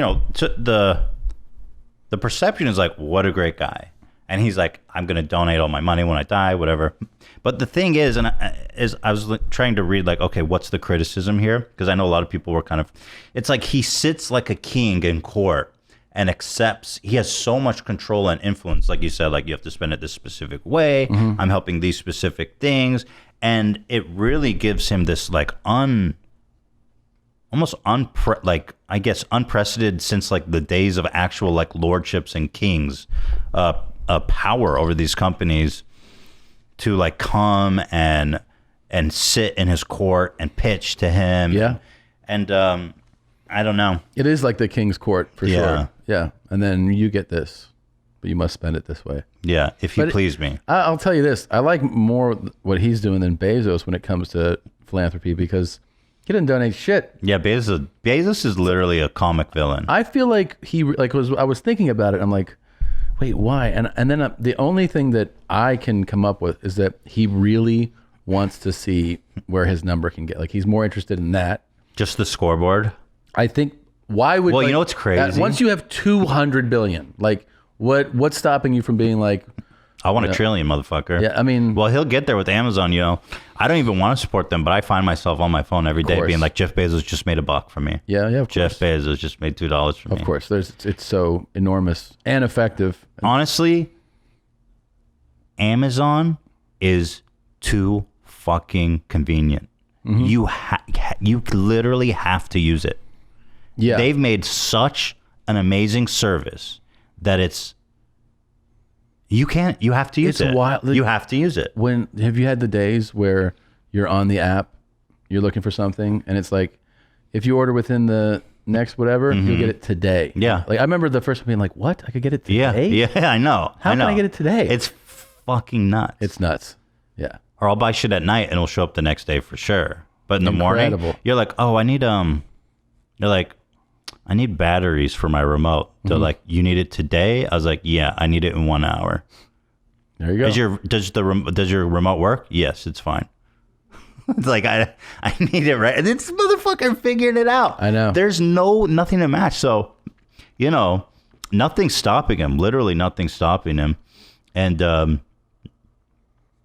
the perception is like, what a great guy. And he's like, I'm going to donate all my money when I die, whatever. But the thing is, I was trying to read like, okay, what's the criticism here? Because I know a lot of people were it's like he sits like a king in court and accepts, he has so much control and influence. Like you said, like you have to spend it this specific way. Mm-hmm. I'm helping these specific things. And it really gives him this like unprecedented since like the days of actual like lordships and kings, power over these companies to like come and sit in his court and pitch to him. Yeah. And I don't know. It is like the king's court for sure. Yeah. And then you get this, but you must spend it this way. Yeah. If you please me. I'll tell you this. I like more what he's doing than Bezos when it comes to philanthropy because he didn't donate shit. Yeah. Bezos is literally a comic villain. I feel like I was thinking about it. I'm like, wait, why? And then the only thing that I can come up with is that he really wants to see where his number can get. Like he's more interested in that. Just the scoreboard. I think why would you know what's crazy? Once you have 200 billion, like what's stopping you from being like, I want a trillion, motherfucker. Yeah, I mean, well, he'll get there with Amazon. I don't even want to support them, but I find myself on my phone every day being like, Jeff Bezos just made $1 for me. Yeah, of Jeff Bezos just made $2 for me. Of course, it's so enormous and effective. Honestly, Amazon is too fucking convenient. Mm-hmm. You literally have to use it. Yeah, they've made such an amazing service that you have to use it. Wild. You have to use it. Have you had the days where you're on the app, you're looking for something, and it's like, if you order within the next whatever, you'll get it today. Yeah. Like I remember the first one being like, what? I could get it today? Yeah, I know. How can I get it today? It's fucking nuts. It's nuts. Yeah. Or I'll buy shit at night and it'll show up the next day for sure. But in the morning, you're like, oh, I need I need batteries for my remote. They're like, you need it today? I was like, yeah, I need it in 1 hour. There you go. Does your remote work? Yes, it's fine. It's like, I need it right. And this motherfucker figured it out. I know. There's nothing to match. So, nothing's stopping him. Literally nothing's stopping him. And,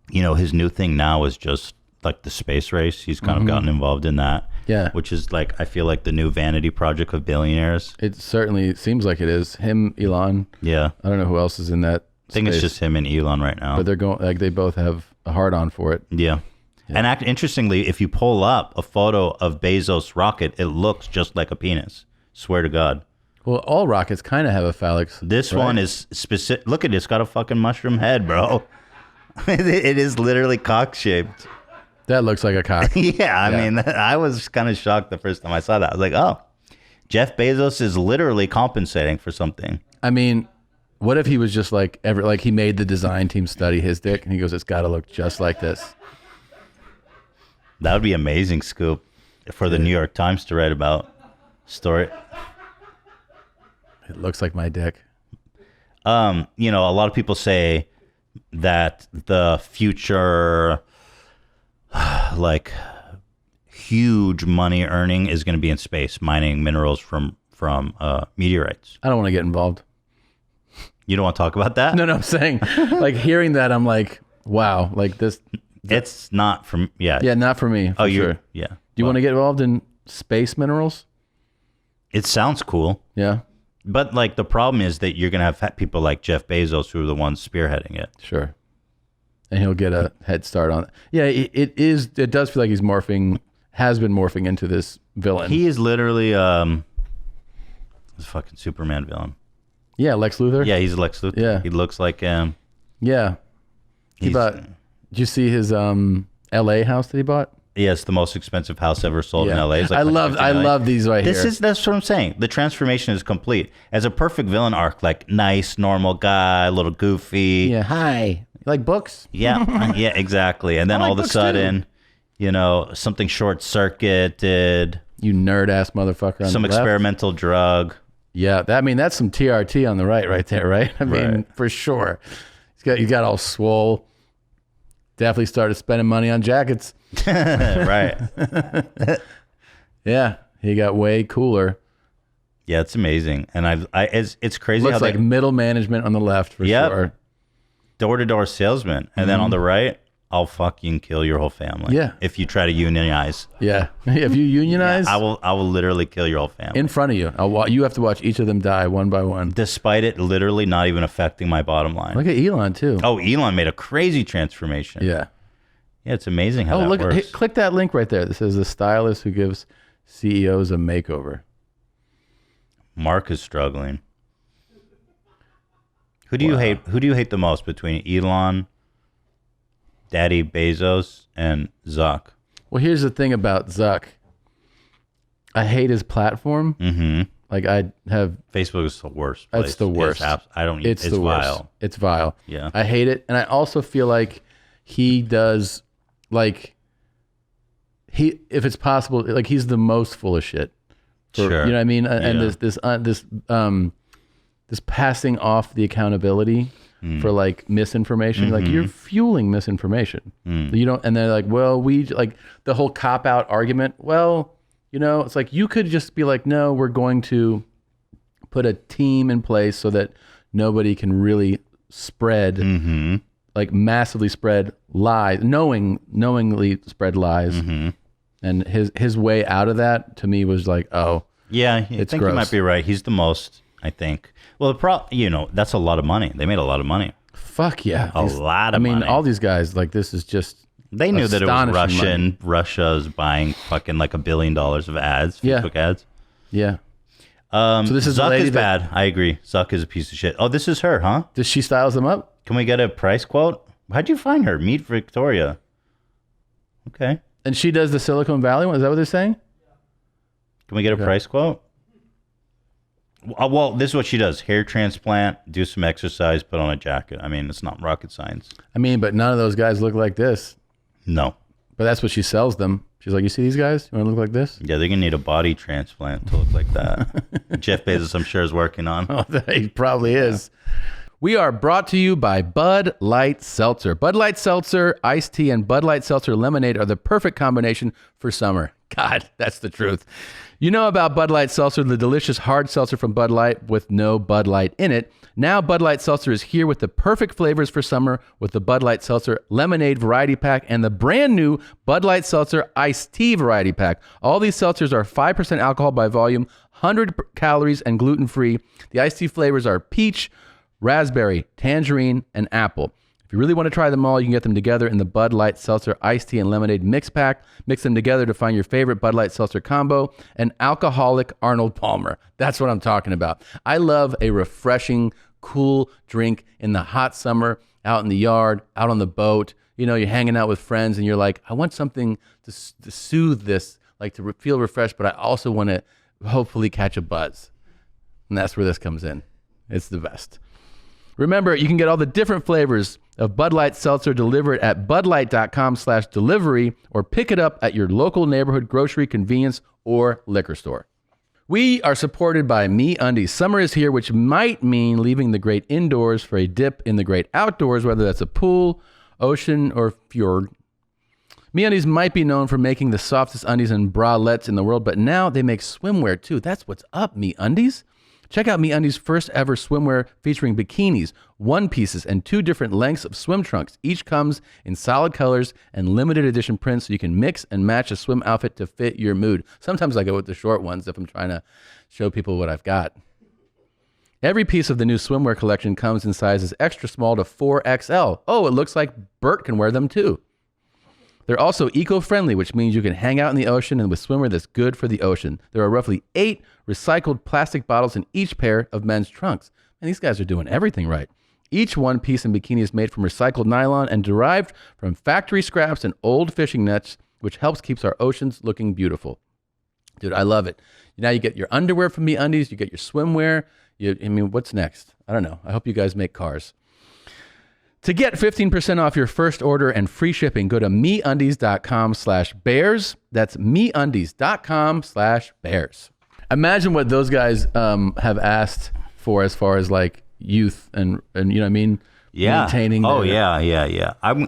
his new thing now is just like the space race. He's kind of gotten involved in that. Yeah. Which is like, I feel like the new vanity project of billionaires. It certainly seems like it is. Him, Elon. Yeah. I don't know who else is in that I think it's just him and Elon right now. But they're going, like, they both have a hard on for it. Yeah. And interestingly, if you pull up a photo of Bezos' rocket, it looks just like a penis. Swear to God. Well, all rockets kind of have a phallic. This one is specific. Look at it. It's got a fucking mushroom head, bro. It is literally cock-shaped. That looks like a cock. Yeah, I mean, I was kind of shocked the first time I saw that. I was like, oh, Jeff Bezos is literally compensating for something. I mean, what if he was just like, he made the design team study his dick, and he goes, it's got to look just like this. That would be amazing scoop for the New York Times to write about. Story. It looks like my dick. A lot of people say that the future, like, huge money earning is going to be in space, mining minerals from meteorites. I don't want to get involved. You don't want to talk about that? No, I'm saying, like, hearing that, I'm like, wow, like this. It's not from, Yeah, not for me. For sure. Yeah. Do you want to get involved in space minerals? It sounds cool. Yeah. But, like, the problem is that you're going to have people like Jeff Bezos who are the ones spearheading it. Sure. And he'll get a head start on it. Yeah, it does feel like has been morphing into this villain. He is literally a fucking Superman villain. Yeah, Lex Luthor? Yeah, he's Lex Luthor. Yeah. He looks like him. Yeah. Did you see his LA house that he bought? Yeah, it's the most expensive house ever sold in LA. It's like I love these right here. That's what I'm saying. The transformation is complete. As a perfect villain arc, like nice, normal guy, a little goofy. Yeah, hi. You like books? Yeah, yeah, exactly. And then all of a sudden, something short circuited. You nerd ass motherfucker. Some experimental drug. Yeah, that's some TRT on the right there, right? I mean, for sure. He got all swole. Definitely started spending money on jackets. Right. Yeah, he got way cooler. Yeah, it's amazing, and it's crazy. Looks how like middle management on the left for sure. Door-to-door salesman, and then on the right, I'll fucking kill your whole family. Yeah. If you try to unionize. Yeah. If you unionize, I will literally kill your whole family in front of you. You have to watch each of them die one by one, despite it literally not even affecting my bottom line. Look at Elon too. Oh, Elon made a crazy transformation. Yeah. Yeah, it's amazing how that works. Click that link right there. This says the stylist who gives CEOs a makeover. Mark is struggling. Who do you hate? Who do you hate the most between Elon, Daddy Bezos, and Zuck? Well, here's the thing about Zuck. I hate his platform. Mm-hmm. Like I have Facebook is the worst place. It's the worst. It's the vile. Worst. It's vile. Yeah. I hate it, and I also feel like he does if it's possible, like he's the most full of shit. Sure. You know what I mean? And this passing off the accountability for like misinformation. Like you're fueling misinformation. You don't, and they're like, well, we like the whole cop out argument. Well, you know, it's like you could just be like, no, we're going to put a team in place so that nobody can really spread, like massively spread lies, knowingly spread lies. And his way out of that to me was like, oh, yeah, I think gross. you might be right. He's the most, I think. Well, that's a lot of money. They made a lot of money. Fuck yeah. A lot of money. I mean, all these guys, like this is just They knew that it was Russian. money. Russia's buying fucking like $1 billion of ads, Facebook ads. Yeah. So this is Zuck is bad. I agree. Zuck is a piece of shit. Oh, this is her, huh? Does she styles them up? Can we get a price quote? How'd you find her? Meet Victoria. Okay. And she does the Silicon Valley one? Is that what they're saying? Can we get a price quote? Well, this is what she does. Hair transplant, do some exercise, put on a jacket. I mean, it's not rocket science. I mean, but none of those guys look like this. No. But that's what she sells them. She's like, you see these guys? You want to look like this? Yeah, they're going to need a body transplant to look like that. Jeff Bezos, I'm sure, is working on. Oh, he probably is. We are brought to you by Bud Light Seltzer. Bud Light Seltzer, iced tea, and Bud Light Seltzer lemonade are the perfect combination for summer. God, that's the truth. You know about Bud Light Seltzer, the delicious hard seltzer from Bud Light with no Bud Light in it. Now Bud Light Seltzer is here with the perfect flavors for summer with the Bud Light Seltzer Lemonade Variety Pack and the brand new Bud Light Seltzer Iced Tea Variety Pack. All these seltzers are 5% alcohol by volume, 100 calories, and gluten-free. The iced tea flavors are peach, raspberry, tangerine, and apple. If you really want to try them all, you can get them together in the Bud Light Seltzer Iced Tea and Lemonade Mix Pack. Mix them together to find your favorite Bud Light Seltzer combo, an alcoholic Arnold Palmer. That's what I'm talking about. I love a refreshing, cool drink in the hot summer, out in the yard, out on the boat. You know, you're hanging out with friends and you're like, I want something to soothe this, like to feel refreshed, but I also want to hopefully catch a buzz. And that's where this comes in. It's the best. Remember, you can get all the different flavors of Bud Light Seltzer delivered at budlight.com/delivery or pick it up at your local neighborhood grocery, convenience, or liquor store. We are supported by MeUndies. Summer is here, which might mean leaving the great indoors for a dip in the great outdoors, whether that's a pool, ocean, or fjord. MeUndies might be known for making the softest undies and bralettes in the world, but now they make swimwear too. That's what's up, MeUndies. Check out MeUndies' first ever swimwear featuring bikinis, one pieces, and 2 different lengths of swim trunks. Each comes in solid colors and limited edition prints so you can mix and match a swim outfit to fit your mood. Sometimes I go with the short ones if I'm trying to show people what I've got. Every piece of the new swimwear collection comes in sizes extra small to 4XL. Oh, it looks like Bert can wear them too. They're also eco-friendly, which means you can hang out in the ocean and with swimwear that's good for the ocean. There are roughly 8 recycled plastic bottles in each pair of men's trunks. And these guys are doing everything right. Each one piece in bikini is made from recycled nylon and derived from factory scraps and old fishing nets, which helps keeps our oceans looking beautiful. Dude, I love it. Now you get your underwear from MeUndies, you get your swimwear. What's next? I don't know. I hope you guys make cars. To get 15% off your first order and free shipping, go to MeUndies.com/bears. That's MeUndies.com/bears. Imagine what those guys have asked for as far as like youth and you know what I mean? maintaining. Oh yeah.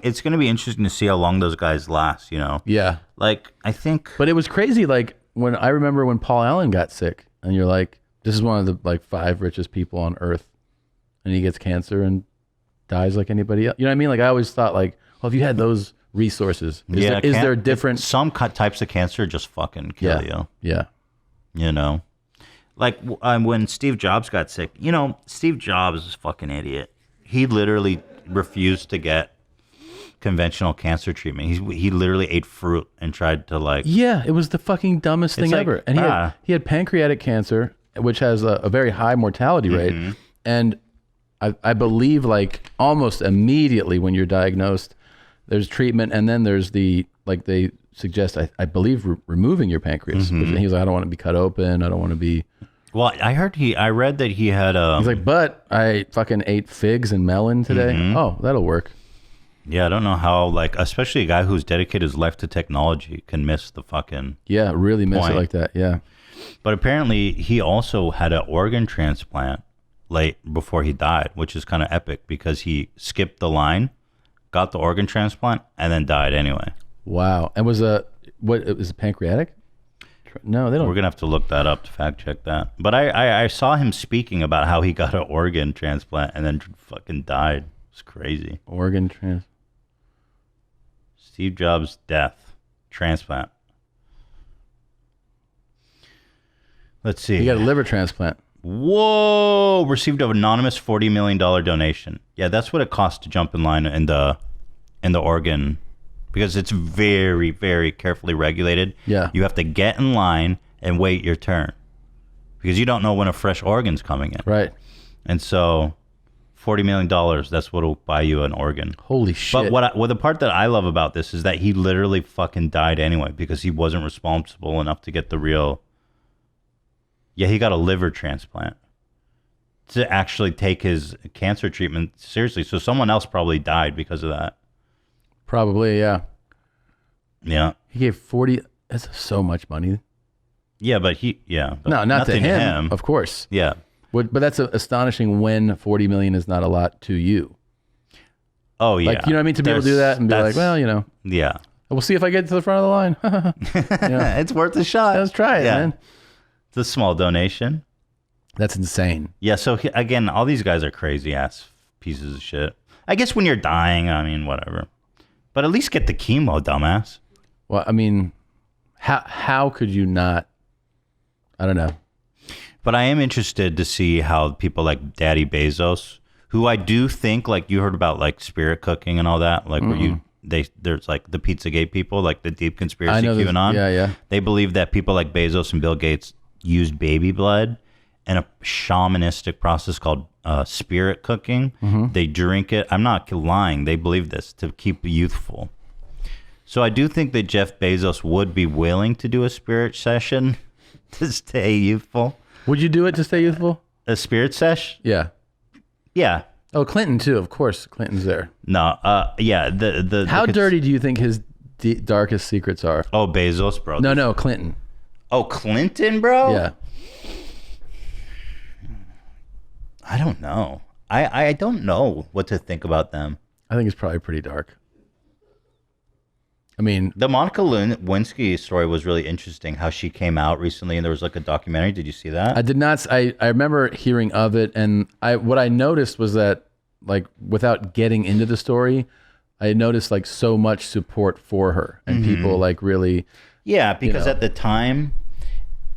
It's going to be interesting to see how long those guys last. You know. Yeah. Like I think. But it was crazy. Like when I remember when Paul Allen got sick, and you're like, this is one of the like 5 richest people on earth, and he gets cancer and dies like anybody else. You know what I mean? Like I always thought, like, well, if you had those resources, is there a different? Some types of cancer just fucking kill you. Yeah. You know, like when Steve Jobs got sick. You know, Steve Jobs is a fucking idiot. He literally refused to get conventional cancer treatment. He literally ate fruit and tried to like. Yeah, it was the fucking dumbest thing ever. And he had pancreatic cancer, which has a very high mortality rate. And I believe like almost immediately when you're diagnosed, there's treatment, and then there's the like they suggest I believe removing your pancreas. He was like, I don't want to be cut open. I don't want to be. Well, I read that he had He's like, but I fucking ate figs and melon today. Oh, that'll work. Yeah, I don't know how, like, especially a guy who's dedicated his life to technology can miss the fucking really miss it like that. Yeah. But apparently he also had an organ transplant late before he died, which is kind of epic because he skipped the line, got the organ transplant, and then died anyway. Wow. And was it pancreatic? No, they don't. We're gonna have to look that up to fact check that. But I saw him speaking about how he got an organ transplant and then fucking died. It's crazy. Organ transplant. Steve Jobs' death transplant. Let's see. He got a liver transplant. Whoa! Received an anonymous $40 million donation. Yeah, that's what it costs to jump in line in the organ. Because it's very, very carefully regulated. Yeah. You have to get in line and wait your turn. Because you don't know when a fresh organ's coming in. Right. And so, $40 million, that's what'll buy you an organ. Holy shit. But the part that I love about this is that he literally fucking died anyway because he wasn't responsible enough to get the real... Yeah, he got a liver transplant to actually take his cancer treatment seriously. So someone else probably died because of that. Probably, yeah. Yeah. He gave 40. That's so much money. Yeah, but but no, not to him, of course. Yeah. But that's astonishing when 40 million is not a lot to you. Oh, yeah. Like, you know what I mean? To be able to do that and be like, well, you know. Yeah. We'll see if I get to the front of the line. You know? It's worth a shot. Let's try it, man. It's a small donation. That's insane. Yeah, so again, all these guys are crazy-ass pieces of shit. I guess when you're dying, I mean, whatever. But at least get the chemo, dumbass. Well, I mean, how could you not? I don't know. But I am interested to see how people like Daddy Bezos, who I do think, like you heard about like spirit cooking and all that, like where there's like the Pizzagate people, like the deep conspiracy QAnon. Yeah. They believe that people like Bezos and Bill Gates use baby blood in a shamanistic process called spirit cooking. They drink it. I'm not lying. They believe this to keep youthful. So I do think that Jeff Bezos would be willing to do a spirit session to stay youthful. Would you do it to stay youthful? A spirit sesh? Yeah. Yeah. Oh, Clinton too. Of course, Clinton's there. No. Yeah. How dirty do you think his darkest secrets are? Oh, Bezos, bro. No, Clinton. Oh, Clinton, bro? Yeah. I don't know. I don't know what to think about them. I think it's probably pretty dark. I mean, the Monica Lewinsky story was really interesting. How she came out recently, and there was like a documentary. Did you see that? I did not. I remember hearing of it, and what I noticed was that, like, without getting into the story, I noticed like so much support for her, and people like really. Yeah, because at the time,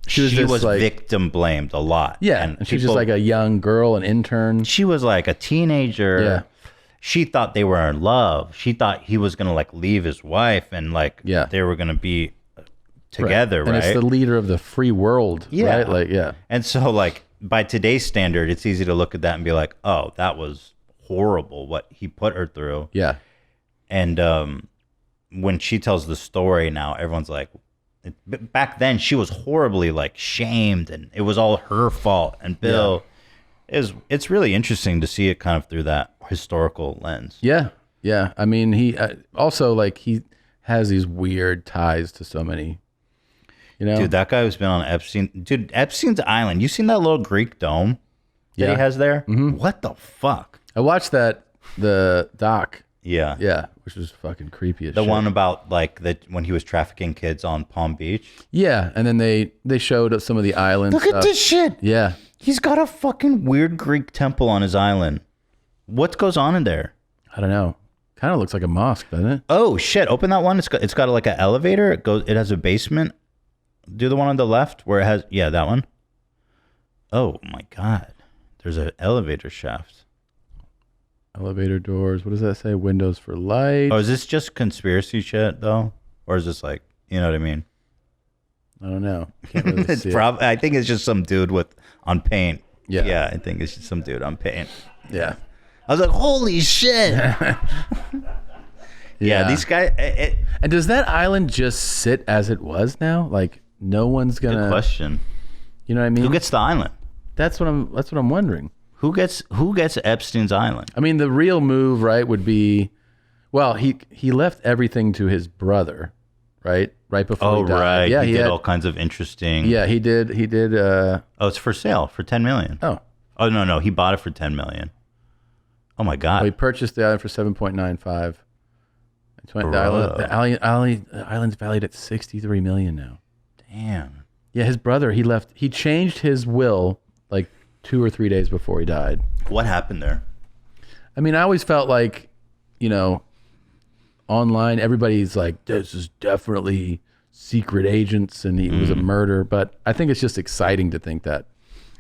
she was like, victim blamed a lot. Yeah, and she was just like a young girl, an intern. She was like a teenager. Yeah. She thought they were in love. She thought he was going to like leave his wife and like they were going to be together, right? And it's the leader of the free world, right? Like, yeah. And so like by today's standard, it's easy to look at that and be like, oh, that was horrible what he put her through. Yeah. And when she tells the story now, everyone's like, back then she was horribly like shamed and it was all her fault. And Bill it's really interesting to see it kind of through that historical lens. Yeah. Yeah. I mean, he also like he has these weird ties to so many, you know. Dude, that guy who's been on Epstein's Island. You seen that little Greek dome that he has there? What the fuck? I watched that the doc. Yeah. Yeah, which was fucking creepy as The shit. one about like when he was trafficking kids on Palm Beach. Yeah, and then they showed some of the island Look stuff. at this shit. Yeah. He's got a fucking weird Greek temple on his island. What goes on in there? I don't know. Kind of looks like a mosque, doesn't it? Oh shit! Open that one. It's got like an elevator. It has a basement. Do the one on the left where it has that one. Oh my god! There's an elevator shaft. Elevator doors. What does that say? Windows for light. Oh, is this just conspiracy shit though, or is this like you know what I mean? I don't know. Can't really It's see it. I think it's just some dude on paint. Yeah. Yeah, I think it's just some dude on paint. Yeah. I was like, holy shit. Yeah, these guys. And does that island just sit as it was now? Like no one's gonna. Good question. You know what I mean? Who gets the island? That's what I'm wondering. Who gets Epstein's island? I mean, the real move, right, would be, well, he left everything to his brother, right? Right before he died. Right. Yeah, he did all kinds of interesting. Yeah, he did. Oh, it's for sale for $10 million. Oh. Oh no, he bought it for $10 million. Oh my god. Well, he purchased the island for 7.95. The island's valued at $63 million now. Damn. Yeah, his brother, he changed his will like 2 or 3 days before he died. What happened there? I mean, I always felt like, online, everybody's like, this is definitely secret agents and it was a murder. But I think it's just exciting to think that.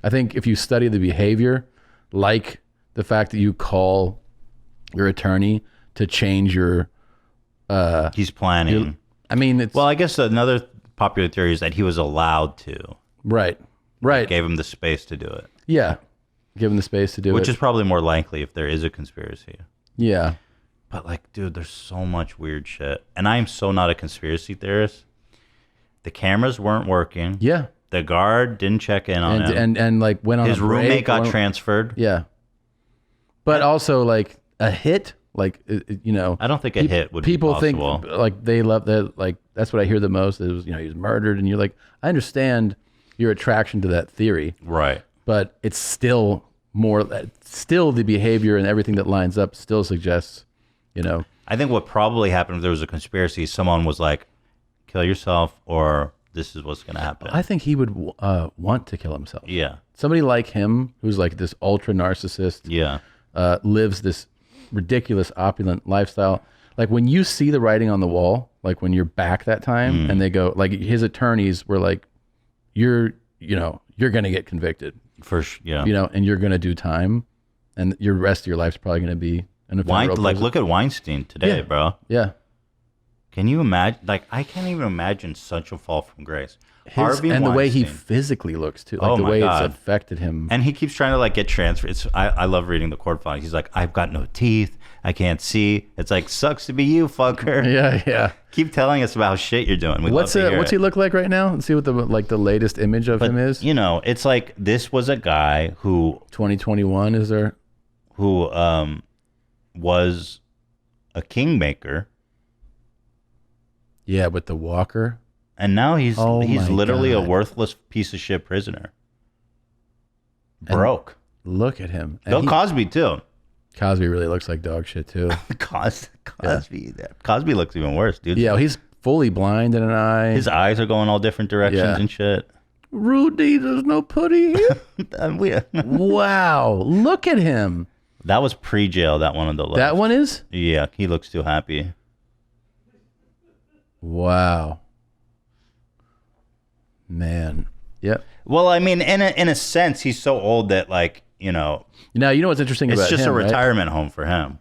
I think if you study the behavior, like the fact that you call your attorney to change your... He's planning. I mean, it's... Well, I guess another popular theory is that he was allowed to. Right. Gave him the space to do it. Yeah. Give him the space to do it. Which is probably more likely if there is a conspiracy. Yeah. But like, dude, there's so much weird shit. And I am so not a conspiracy theorist. The cameras weren't working. Yeah. The guard didn't check in on him. And like went on his a break, roommate got transferred. Yeah. But also like a hit, like, I don't think a hit would people be possible. think like they love that. Like, that's what I hear the most is, he was murdered. And you're like, I understand your attraction to that theory. Right. But it's still still the behavior and everything that lines up still suggests, I think what probably happened if there was a conspiracy, someone was like, kill yourself or this is what's going to happen. I think he would want to kill himself. Yeah. Somebody like him, who's like this ultra narcissist, Yeah. lives this ridiculous opulent lifestyle. Like when you see the writing on the wall, like when you're back that time and they go, like his attorneys were like, you're going to get convicted. Yeah. And you're going to do time and your rest of your life's probably going to be an ephemeral prison. Look at Weinstein today, bro. Yeah. Can you imagine? Like, I can't even imagine such a fall from grace. Harvey and Weinstein, the way he physically looks too, like Oh the my way God. it's affected him. and he keeps trying to like get transferred. I love reading the court filings. He's like, I've got no teeth. I can't see. It's like, sucks to be you, fucker. Yeah. Keep telling us about shit you're doing. What's he look like right now? Let's see what the latest image of him is. It's like this was a guy who 2021 is there? who was a kingmaker, Yeah, with the walker. and now he's Oh my literally a God. worthless piece of shit prisoner. And Broke. Look at him. And Bill Cosby too. Cosby really looks like dog shit too. Cosby. Cosby looks even worse, dude. Yeah, he's fully blind in an eye. His eyes are going all different directions Yeah. and shit. Rudy, there's no putty. Wow, look at him. That was pre-jail. That one on the left. That one is? Yeah, he looks too happy. Wow. Man. Yep. Well, I mean, in a sense, he's so old that like Now, you know what's interesting it's about just him, a right? retirement home for him.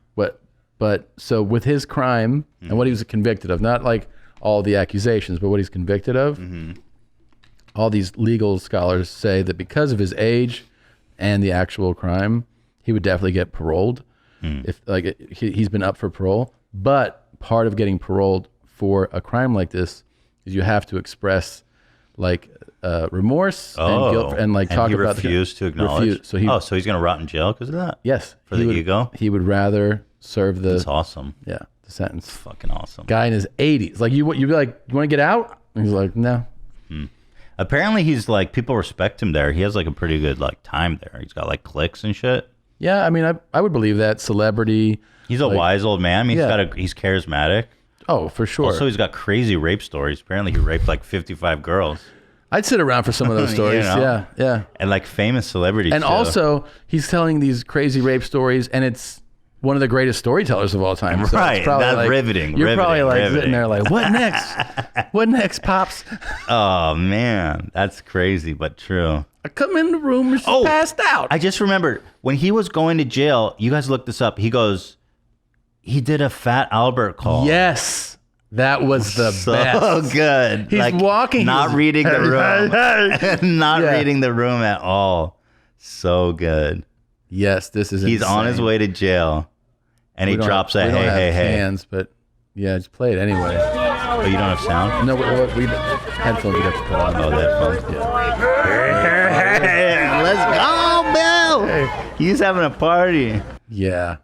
But so with his crime and what he was convicted of, not like all the accusations, but what he's convicted of, all these legal scholars say that because of his age and the actual crime, he would definitely get paroled. If like he's been up for parole, but part of getting paroled for a crime like this is you have to express like remorse and guilt and like talk he about refused to acknowledge. So he so he's gonna rot in jail because of that. yes for he the would- ego. He would rather serve the That's awesome. the sentence. Fucking awesome. Guy in his 80s, like you'd be like, you want to get out? And he's like, no. Apparently, he's like people respect him there. He has like a pretty good like time there. He's got like clicks and shit. Yeah, I mean, I would believe that celebrity. He's a wise old man. I mean, he's charismatic. Oh, for sure. Also, he's got crazy rape stories. Apparently, he raped like 55 girls. I'd sit around for some of those stories. Yeah. And like famous celebrities. And also, he's telling these crazy rape stories, and it's one of the greatest storytellers of all time. So right. That's like, riveting. You're probably like sitting there like, what next? What next, Pops? Oh, man. That's crazy, but true. I come in the room and she's passed out. I just remembered when he was going to jail, you guys looked this up. He did a Fat Albert call. Yes. That was the best. So good. He's walking. Not reading the room. Not reading the room at all. So good. Yes, this is He's insane. on his way to jail, and he drops a hey. Hands, but yeah, just play it anyway. Oh, you don't have sound? No, we headphones we'd have to put on. Oh, the headphones. Yeah. Hey, let's go, Bill. Hey. He's having a party. Yeah.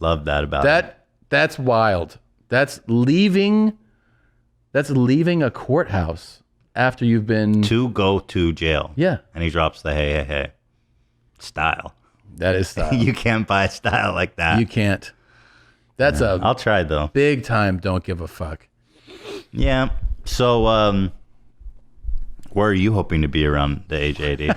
Love that about him. That's wild. That's leaving a courthouse after you've been to go to jail. Yeah. And he drops the hey. Style. That is style. You can't buy a style like that. You can't. That's I'll try though. Big time don't give a fuck. Yeah. So where are you hoping to be around the age 80?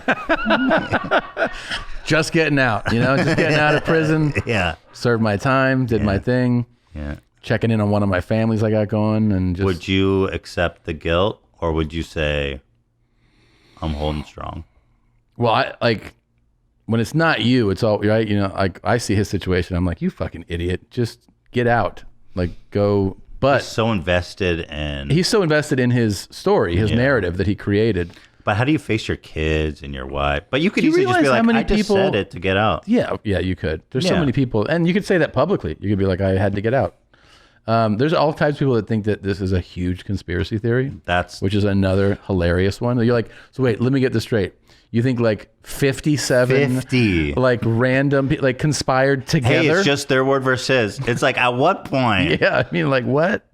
Just getting out, just getting out of prison. Yeah. Served my time, did my thing. Yeah. Checking in on one of my families I got going and just... Would you accept the guilt or would you say, I'm holding strong? Well, when it's not you, it's all right. I see his situation. I'm like, you fucking idiot. Just get out. Like, go. But he's so invested in his story, his narrative that he created. But how do you face your kids and your wife? But you could easily just be like, I just said it to get out. Yeah, you could. There's so many people. And you could say that publicly. You could be like, I had to get out. There's all types of people that think that this is a huge conspiracy theory. Which is another hilarious one. You're like, so wait, let me get this straight. You think like 50 like random like conspired together? Hey, it's just their word versus his. It's like, at what point? Yeah, I mean, like what?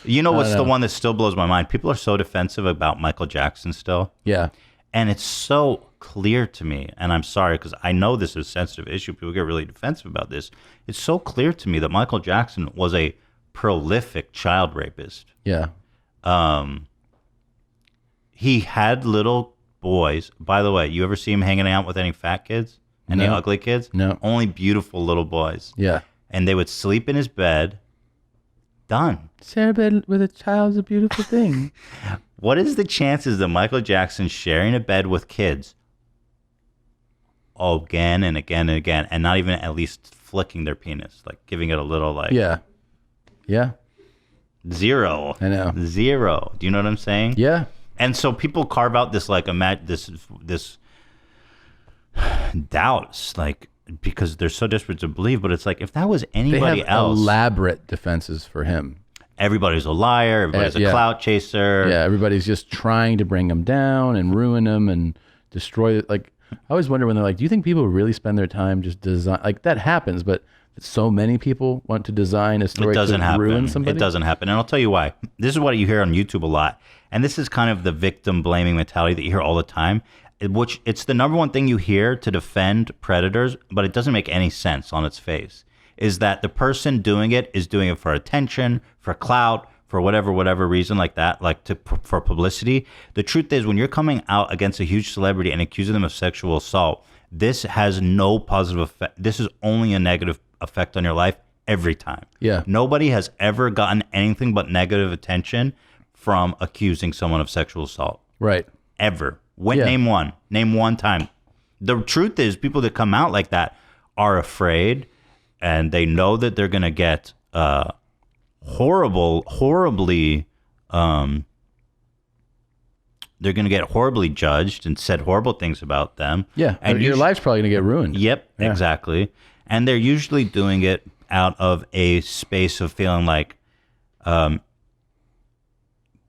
You know what's the one that still blows my mind? People are so defensive about Michael Jackson still. Yeah. And it's so clear to me, and I'm sorry because I know this is a sensitive issue. People get really defensive about this. It's so clear to me that Michael Jackson was a prolific child rapist. Yeah. He had little boys. By the way, you ever see him hanging out with any fat kids? Any ugly kids? No. Only beautiful little boys. Yeah. And they would sleep in his bed. Done. Share a bed with a child is a beautiful thing. What is the chances that Michael Jackson sharing a bed with kids again and again and again, and not even at least flicking their penis, like giving it a little like... Yeah. 0. I know. 0. Do you know what I'm saying? Yeah. And so people carve out this like this doubts, like, because they're so desperate to believe. But it's like, if that was anybody else, elaborate defenses for him. Everybody's a liar. Everybody's a clout chaser. Yeah, everybody's just trying to bring him down and ruin him and destroy it. Like, I always wonder when they're like, do you think people really spend their time just design? Like, that happens, but so many people want to design a story to ruin somebody. It doesn't happen. And I'll tell you why. This is what you hear on YouTube a lot. And this is kind of the victim blaming mentality that you hear all the time, which it's the number one thing you hear to defend predators, but it doesn't make any sense on its face, is that the person doing it is doing it for attention, for clout, for whatever reason like that, like for publicity. The truth is, when you're coming out against a huge celebrity and accusing them of sexual assault, this has no positive effect. This is only a negative effect on your life every time. Yeah. Nobody has ever gotten anything but negative attention from accusing someone of sexual assault. Right. Ever. Name one time. The truth is, people that come out like that are afraid, and they know that they're going to get horribly judged and said horrible things about them. Yeah. And your life's probably going to get ruined. Yep, yeah. Exactly. And they're usually doing it out of a space of feeling like,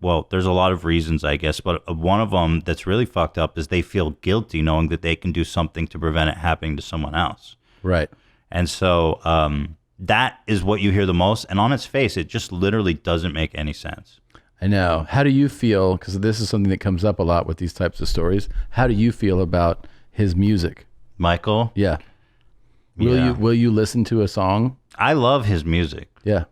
well, there's a lot of reasons, I guess, but one of them that's really fucked up is they feel guilty knowing that they can do something to prevent it happening to someone else. Right. And so that is what you hear the most. And on its face, it just literally doesn't make any sense. I know. How do you feel, because this is something that comes up a lot with these types of stories, how do you feel about his music? Michael? Yeah. Will you listen to a song? I love his music. Yeah.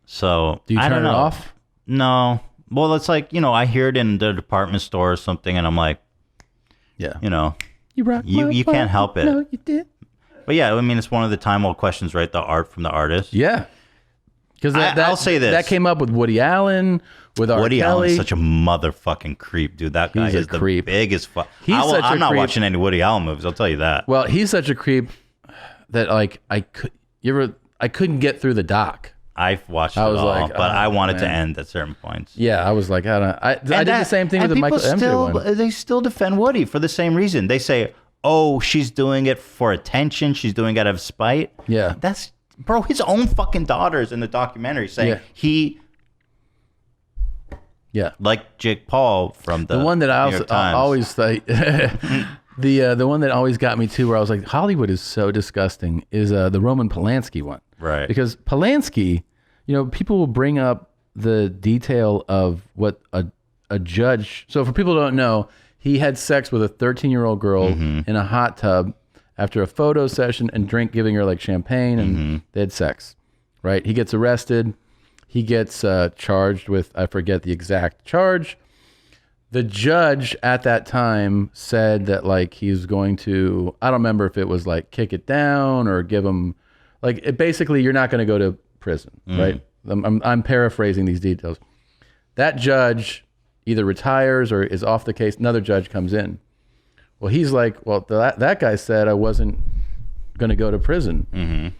So Do you I turn don't it know. off? No. Well, it's like, I hear it in the department store or something, and I'm like, Yeah. You can't help it. No, you did. But yeah, I mean, it's one of the time-old questions, right? The art from the artist. Yeah. Because I'll say this. That came up with Woody Allen, with R. Woody Kelly. Allen's such a motherfucking creep, dude. That guy is the biggest fuck. I'm not watching any Woody Allen movies, I'll tell you that. Well, he's such a creep that like I couldn't get through the doc. I've watched it all, but I wanted to end at certain points. Yeah, I was like, I did the same thing with the Michael MJ one. They still defend Woody for the same reason. They say, oh, she's doing it for attention. She's doing it out of spite. Yeah. That's, bro, his own fucking daughter's in the documentary saying he, like Jake Paul from the one that New York Times. always like, the one that always got me too, where I was like, Hollywood is so disgusting, is the Roman Polanski one. Right. Because Polanski, people will bring up the detail of what a judge. So for people who don't know, he had sex with a 13-year-old girl in a hot tub after a photo session and giving her like champagne, and they had sex. Right. He gets arrested. He gets charged with, I forget the exact charge. The judge at that time said that like he's going to, I don't remember if it was like kick it down or give him, like basically you're not going to go to prison, right? I'm paraphrasing these details. That judge either retires or is off the case. Another judge comes in. Well, he's like, well, that guy said I wasn't going to go to prison.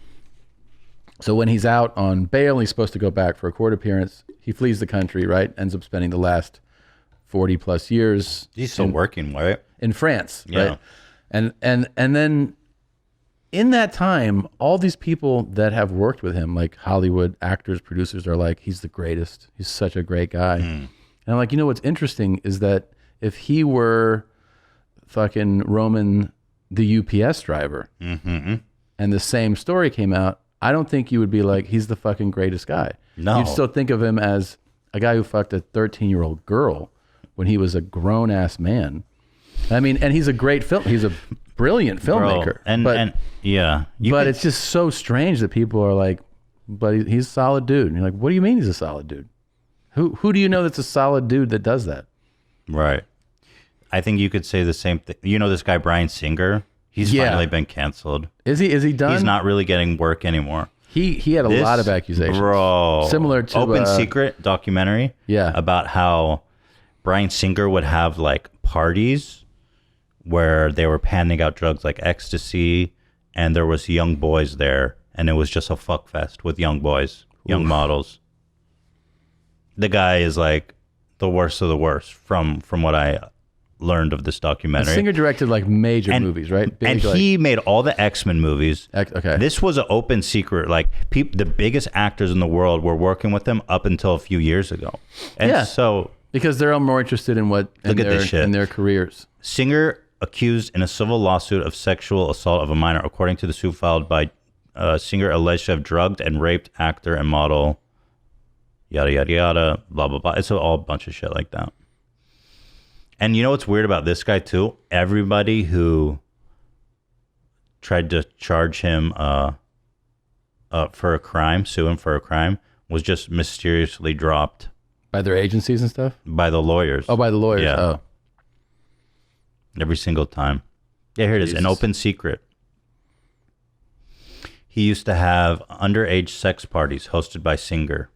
So when he's out on bail, he's supposed to go back for a court appearance. He flees the country, right? Ends up spending the last 40 plus years. He's still working, right? In France, right? And then in that time, all these people that have worked with him, like Hollywood actors, producers, are like, he's the greatest. He's such a great guy. And I'm like, what's interesting is that if he were fucking Roman, the UPS driver, and the same story came out, I don't think you would be like, he's the fucking greatest guy. No. You'd still think of him as a guy who fucked a 13-year-old girl when he was a grown-ass man. I mean, and he's a great he's a brilliant filmmaker. Bro, but it's just so strange that people are like, but he's a solid dude. And you're like, what do you mean he's a solid dude? Who do you know that's a solid dude that does that? Right. I think you could say the same thing. This guy, Bryan Singer? He's finally been canceled. Is he done? He's not really getting work anymore. He had a lot of accusations. Bro. Similar to Open Secret documentary. Yeah. About how Bryan Singer would have like parties where they were handing out drugs like ecstasy, and there was young boys there, and it was just a fuck fest with young boys, young models. The guy is like the worst of the worst from what I learned of this documentary. Singer directed like major movies, right? He made all the X-Men movies. Okay. This was an open secret. Like the biggest actors in the world were working with him up until a few years ago. And so because they're all more interested in in their careers. Singer accused in a civil lawsuit of sexual assault of a minor, according to the suit filed by Singer, alleged to have drugged and raped actor and model. Yada yada yada. Blah blah blah. It's all a bunch of shit like that. And you know what's weird about this guy too? Everybody who tried to charge him for a crime, sue him for a crime, was just mysteriously dropped. By their agencies and stuff? By the lawyers. Oh, by the lawyers. Yeah. Oh. Every single time. Yeah, here it is. An open secret. He used to have underage sex parties hosted by Singer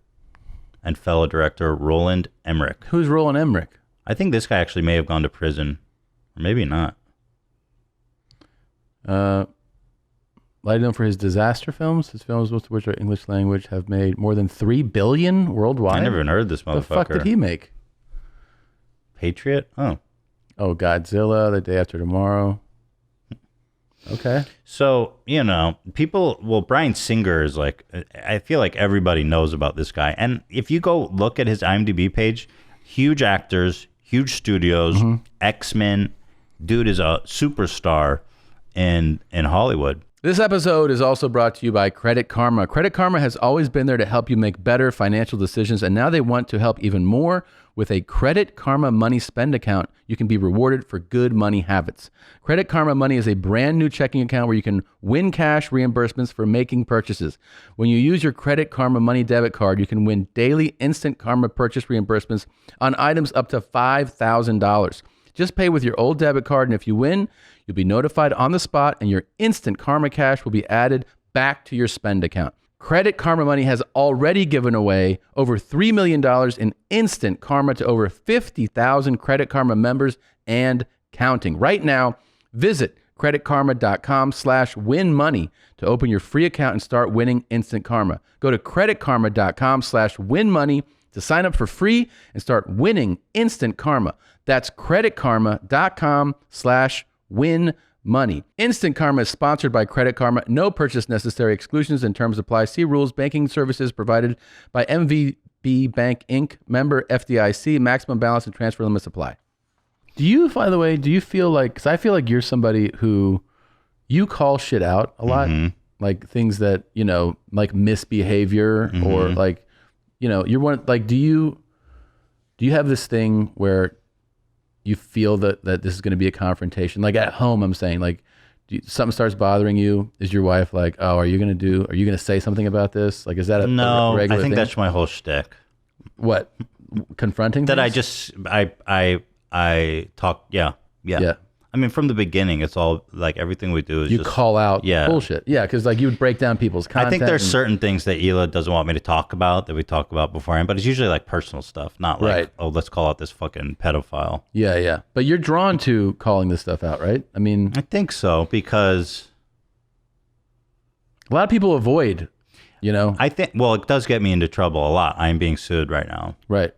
and fellow director Roland Emmerich. Who's Roland Emmerich? I think this guy actually may have gone to prison. Or maybe not. Likely known for his disaster films. His films, most of which are English language, have made more than $3 billion worldwide. I never even heard of this motherfucker. The fuck did he make? Patriot? Oh, Godzilla, The Day After Tomorrow. Okay. So, Bryan Singer is like, I feel like everybody knows about this guy. And if you go look at his IMDb page, huge actors, huge studios, X-Men, dude is a superstar in Hollywood. This episode is also brought to you by Credit Karma. Credit Karma has always been there to help you make better financial decisions, and now they want to help even more With a Credit Karma Money spend account, you can be rewarded for good money habits. Credit Karma Money is a brand new checking account where you can win cash reimbursements for making purchases. When you use your Credit Karma Money debit card, you can win daily instant Karma purchase reimbursements on items up to $5,000. Just pay with your old debit card, and if you win, you'll be notified on the spot, and your instant Karma cash will be added back to your spend account. Credit Karma Money has already given away over $3 million in instant Karma to over 50,000 Credit Karma members and counting. Right now, visit creditkarma.com/winmoney to open your free account and start winning instant Karma. Go to creditkarma.com/winmoney to sign up for free and start winning instant Karma. That's creditkarma.com/winmoney. Instant Karma is sponsored by Credit Karma. No purchase necessary. Exclusions and terms apply. See rules. Banking services provided by MVB Bank Inc. Member FDIC. Maximum balance and transfer limits apply. Do you, by the way, feel like, because I feel like you're somebody who, you call shit out a lot, like things that, like misbehavior or like, you're one, like, do you have this thing where you feel that this is going to be a confrontation? Like at home, I'm saying, like, something starts bothering you. Is your wife like, oh, are you going to say something about this? Like, is that a regular I think thing? that's my whole shtick. What? Confronting that things? I talk. Yeah. I mean, from the beginning, it's all like everything we do is you call out bullshit. Yeah, because like you would break down people's content. I think there's certain things that Hila doesn't want me to talk about that we talk about beforehand, but it's usually like personal stuff, not like, oh, let's call out this fucking pedophile. Yeah. But you're drawn to calling this stuff out, right? I mean, I think so, because a lot of people avoid, I think, well, it does get me into trouble a lot. I'm being sued right now. Right.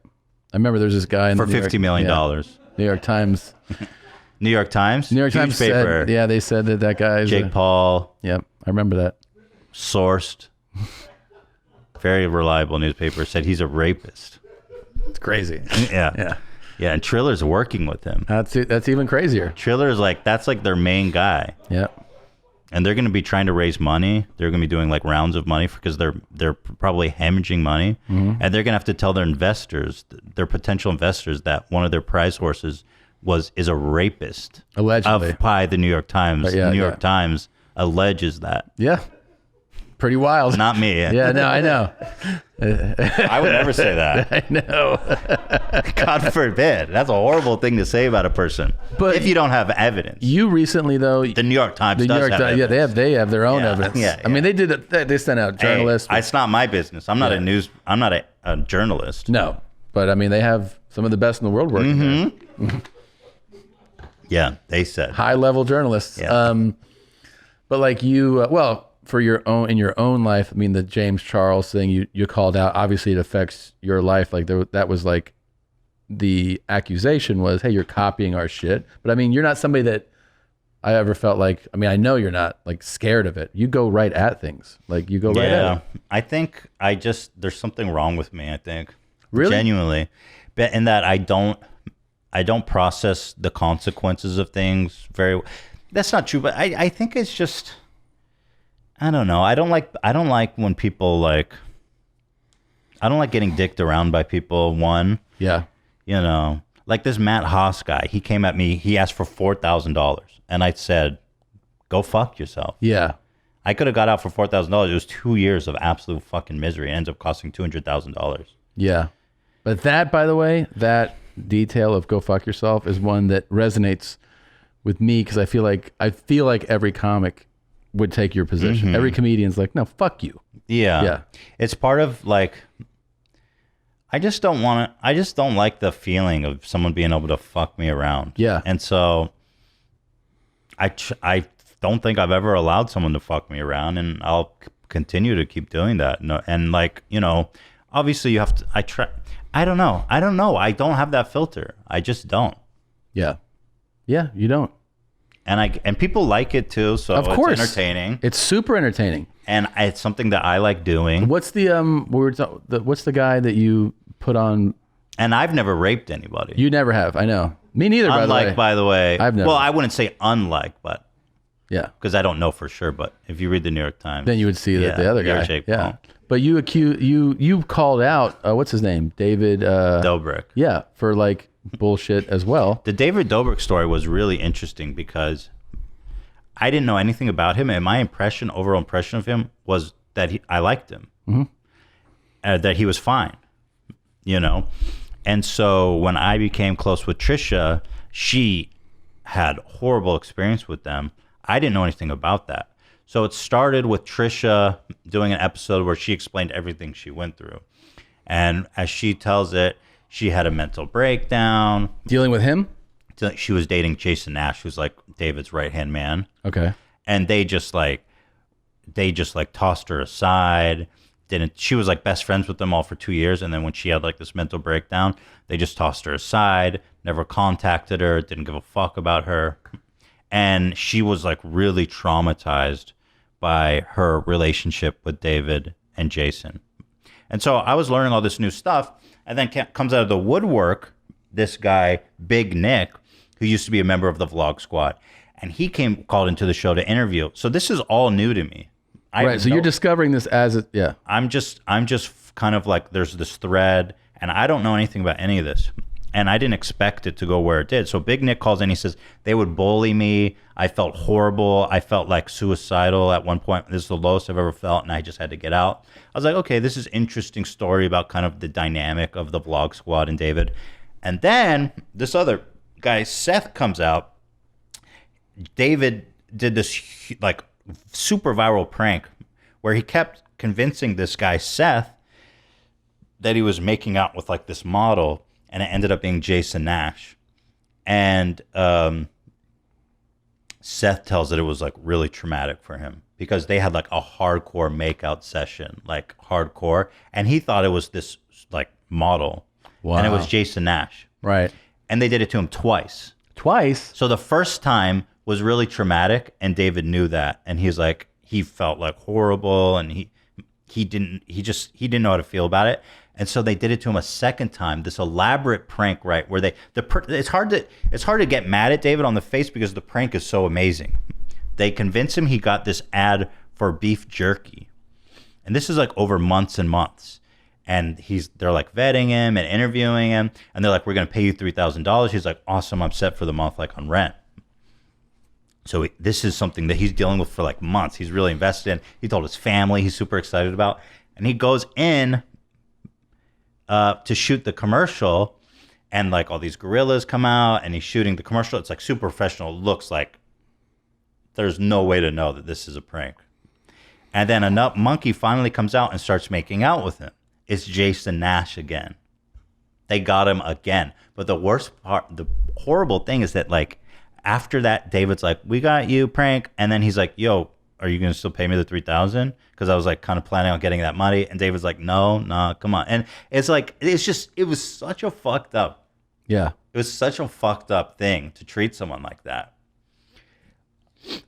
I remember there's this guy in for $50 million. New York Times. New York Times? New York Times paper. Said, they said that guy is Jake Paul. Yep, I remember that. Sourced. Very reliable newspaper said he's a rapist. It's crazy. Yeah, and Triller's working with him. That's even crazier. Triller's like, that's like their main guy. Yeah. And they're going to be trying to raise money. They're going to be doing like rounds of money because they're probably hemorrhaging money. And they're going to have to tell their investors, their potential investors, that one of their prize horses is a rapist. Allegedly. By the New York Times. The New York Times alleges that. Yeah. Pretty wild. Not me. Yeah, no, I know. I would never say that. I know. God forbid. That's a horrible thing to say about a person. But if you don't have evidence. You recently, though, the New York Times does have evidence. Yeah, they have their own evidence. Yeah. I mean, they sent out journalists. Hey, it's not my business. I'm not I'm not a journalist. No, but I mean, they have some of the best in the world working there. Yeah, they said high level journalists. Yeah. But like you, for your own life, I mean, the James Charles thing you called out, obviously it affects your life. Like that was like the accusation was, hey, you're copying our shit. But I mean, you're not somebody that I ever felt like, I mean, I know you're not like scared of it. You go right at things. Like you go right at it. I think there's something wrong with me, I think. Really? Genuinely. But in that I don't process the consequences of things very. That's not true, but I think it's just, I don't know. I don't like when people like. I don't like getting dicked around by people. One. Yeah. Like this Matt Haas guy. He came at me. He asked for $4,000, and I said, "Go fuck yourself." Yeah. I could have got out for $4,000. It was 2 years of absolute fucking misery. It ends up costing $200,000. Yeah, but that, by the way, that detail of "go fuck yourself" is one that resonates with me because I feel like every comic would take your position. Every comedian's like, no, fuck you. Yeah. It's part of like, I just don't like the feeling of someone being able to fuck me around. Yeah. And so I don't think I've ever allowed someone to fuck me around, and I'll continue to keep doing that. And like, obviously you have to, I don't know. I don't have that filter. I just don't. Yeah. Yeah, you don't. And people like it too, so of course. It's entertaining. It's super entertaining. And it's something that I like doing. What's the what's the guy that you put on? And I've never raped anybody. You never have. I know. Me neither. By the way. I've never. Well, I wouldn't say unlike, but yeah, because I don't know for sure. But if you read the New York Times, then you would see that the other guy. Jake Paul. But you called out what's his name, David Dobrik. Yeah, for like bullshit as well. The David Dobrik story was really interesting because I didn't know anything about him, and my overall impression of him was that I liked him, that he was fine, you know. And so when I became close with Trisha, she had horrible experience with them. I didn't know anything about that. So it started with Trisha doing an episode where she explained everything she went through. And as she tells it, she had a mental breakdown. Dealing with him? She was dating Jason Nash, who's like David's right-hand man. Okay. And they just like tossed her aside. She was like best friends with them all for 2 years. And then when she had like this mental breakdown, they just tossed her aside, never contacted her, didn't give a fuck about her. And she was like really traumatized by her relationship with David and Jason. And so I was learning all this new stuff, and then comes out of the woodwork this guy, Big Nick, who used to be a member of the Vlog Squad, and he called into the show to interview. So this is all new to me. Right. So you're discovering this yeah. I'm just kind of like, there's this thread, and I don't know anything about any of this. And I didn't expect it to go where it did. So Big Nick calls in. He says, they would bully me. I felt horrible. I felt like suicidal at one point. This is the lowest I've ever felt, and I just had to get out. I was like, okay, this is interesting story about kind of the dynamic of the Vlog Squad and David. And then this other guy, Seth, comes out. David did this like super viral prank where he kept convincing this guy, Seth, that he was making out with like this model. And it ended up being Jason Nash. And Seth tells that it was like really traumatic for him because they had like a hardcore makeout session, like hardcore. And he thought it was this like model. Wow. And it was Jason Nash. Right. And they did it to him twice. Twice? So the first time was really traumatic, and David knew that. And he's like, he felt like horrible, and he didn't know how to feel about it. And so they did it to him a second time, this elaborate prank, right? Where it's hard to get mad at David on the face because the prank is so amazing. They convince him he got this ad for beef jerky. And this is like over months and months. And they're like vetting him and interviewing him. And they're like, we're going to pay you $3,000. He's like, awesome, I'm set for the month, like on rent. So this is something that he's dealing with for like months. He's really invested in. He told his family he's super excited about. And he goes in to shoot the commercial, and like all these gorillas come out, and he's shooting the commercial. It's like super professional. It looks like there's no way to know that this is a prank. And then a nut monkey finally comes out and starts making out with him. It's Jason Nash again. They got him again. But the worst part, the horrible thing is that like after that, David's like, we got you, prank. And then he's like, yo, are you going to still pay me the $3,000? Because I was like kind of planning on getting that money. And David's like, no, come on. And it's like, it was such a fucked up. Yeah. It was such a fucked up thing to treat someone like that.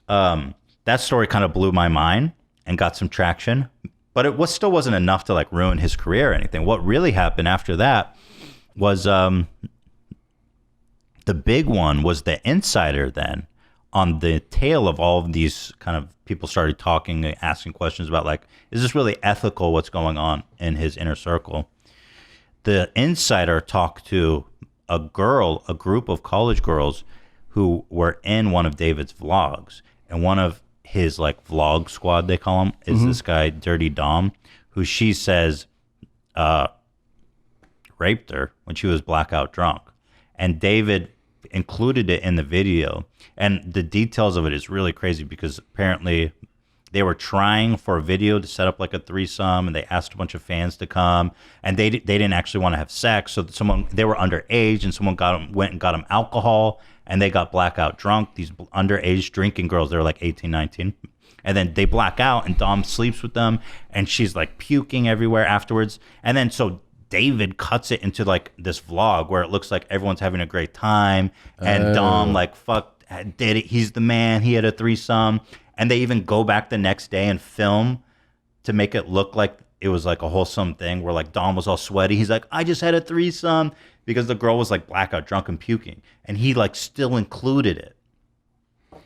That story kind of blew my mind and got some traction, but it still wasn't enough to like ruin his career or anything. What really happened after that was the big one was the insider then. On the tail of all of these kind of people started talking and asking questions about like, is this really ethical what's going on in his inner circle? The insider talked to a group of college girls who were in one of David's vlogs, and one of his like vlog squad, they call him, is this guy, Dirty Dom, who she says raped her when she was blackout drunk. And David included it in the video, and the details of it is really crazy because apparently they were trying for a video to set up like a threesome, and they asked a bunch of fans to come, and they didn't actually want to have sex, so they were underage, and someone went and got them alcohol, and they got blackout drunk. These underage drinking girls, they were like 18, 19, and then they black out, and Dom sleeps with them, and she's like puking everywhere afterwards. And then so David cuts it into like this vlog where it looks like everyone's having a great time, and Dom like did it. He's the man. He had a threesome, and they even go back the next day and film to make it look like it was like a wholesome thing where like Dom was all sweaty. He's like, I just had a threesome, because the girl was like blackout drunk and puking, and he like still included it.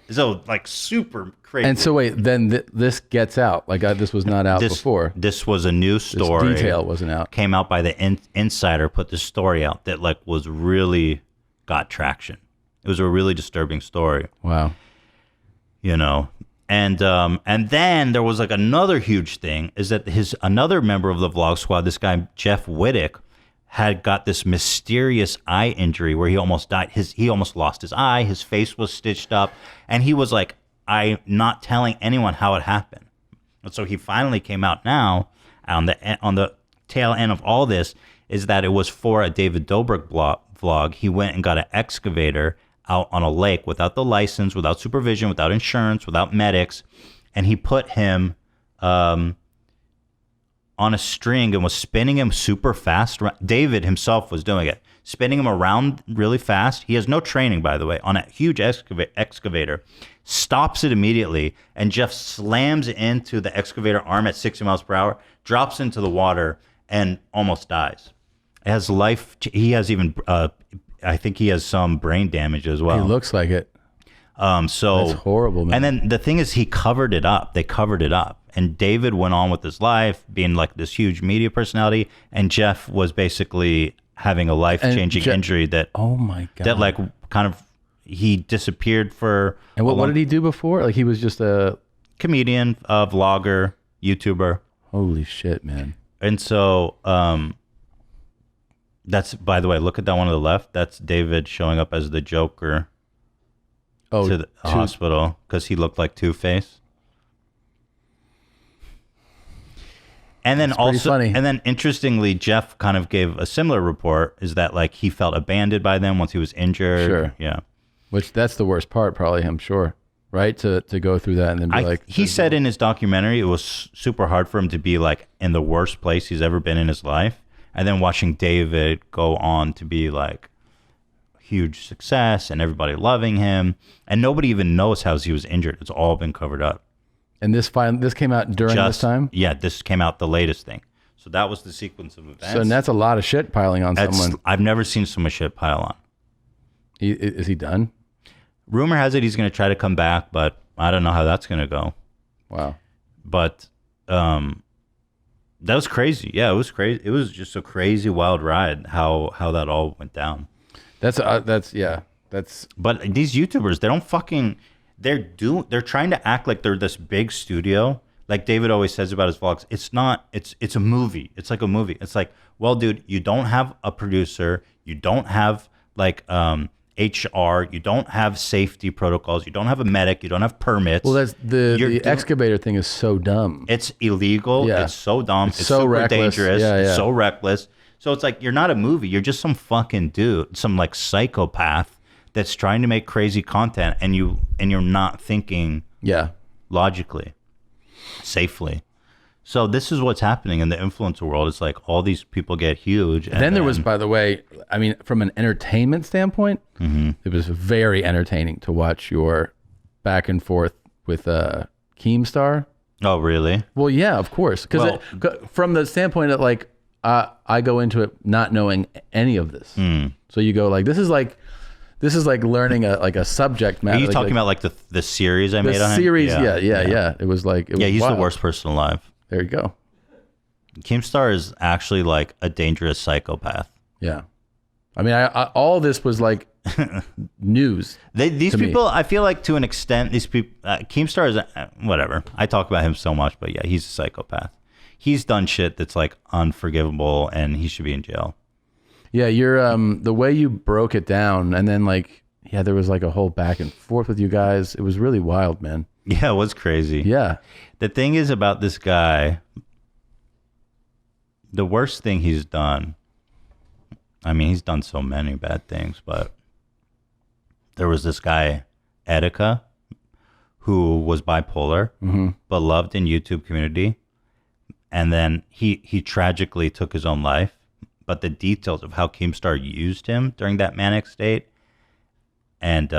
So like super crazy. And so wait, then this gets out. Like this was not out before. This was a new story. This detail wasn't out. Came out by the Insider. Put this story out that like was really got traction. It was a really disturbing story. Wow. You know, and then there was like another huge thing is that another member of the vlog squad, this guy Jeff Wittick, had got this mysterious eye injury where he almost died. He almost lost his eye. His face was stitched up, and he was like, "I'm not telling anyone how it happened." And so he finally came out now on the tail end of all this is that it was for a David Dobrik vlog. He went and got an excavator out on a lake without the license, without supervision, without insurance, without medics, and he put him on a string and was spinning him super fast. David himself was doing it, spinning him around really fast. He has no training, by the way, on a huge excavator, stops it immediately, and Jeff slams into the excavator arm at 60 miles per hour, drops into the water, and almost dies. It has he has even, I think he has some brain damage as well. He looks like it. So that's horrible, man. And then the thing is, he covered it up. They covered it up. And David went on with his life, being like this huge media personality. And Jeff was basically having a life-changing injury that, oh my God, that like kind of, he disappeared for. And what did he do before? Like he was just a comedian, vlogger, YouTuber. Holy shit, man. And so, that's, by the way, look at that one on the left. That's David showing up as the Joker to the hospital because he looked like Two-Face. And then also, funny. And then interestingly, Jeff kind of gave a similar report, is that like he felt abandoned by them once he was injured. Sure. Yeah. Which that's the worst part, probably, I'm sure. Right? To go through that and then be he said in his documentary, it was super hard for him to be like in the worst place he's ever been in his life. And then watching David go on to be like huge success and everybody loving him. And nobody even knows how he was injured. It's all been covered up. And this came out during this time? Yeah, this came out the latest thing. So that was the sequence of events. So and that's a lot of shit piling on someone. I've never seen so much shit pile on. Is he done? Rumor has it he's going to try to come back, but I don't know how that's going to go. Wow. But that was crazy. Yeah, it was crazy. It was just a crazy wild ride how that all went down. That's. But these YouTubers, they don't fucking. They're trying to act like they're this big studio. Like David always says about his vlogs, it's not, it's a movie. It's like a movie. It's like, well, dude, you don't have a producer. You don't have like HR. You don't have safety protocols. You don't have a medic. You don't have permits. Well, that's the excavator thing is so dumb. It's illegal. Yeah. It's so dumb. It's so super reckless. dangerous. Yeah, It's yeah. so reckless. So it's like, you're not a movie. You're just some fucking dude, some like psychopath that's trying to make crazy content, and you're not thinking logically, safely. So this is what's happening in the influencer world. It's like all these people get huge. And then there was, by the way, I mean, from an entertainment standpoint, it was very entertaining to watch your back and forth with Keemstar. Oh, really? Well, yeah, of course. Because from the standpoint that like I go into it not knowing any of this. So you go like, this is like learning a subject matter. Are you talking about like the series I made on him? The series, yeah. It was like, he's wild. the worst person alive. There you go. Keemstar is actually like a dangerous psychopath. Yeah. I mean, I all this was like news. These people, I feel like to an extent, these people, Keemstar is, whatever. I talk about him so much, but yeah, he's a psychopath. He's done shit that's like unforgivable and he should be in jail. Yeah, you're the way you broke it down, and then like, yeah, there was like a whole back and forth with you guys. It was really wild, man. Yeah, it was crazy. Yeah. The thing is about this guy, the worst thing he's done, I mean, he's done so many bad things, but there was this guy, Etika, who was bipolar, beloved in YouTube community, and then he tragically took his own life. But the details of how Keemstar used him during that manic state and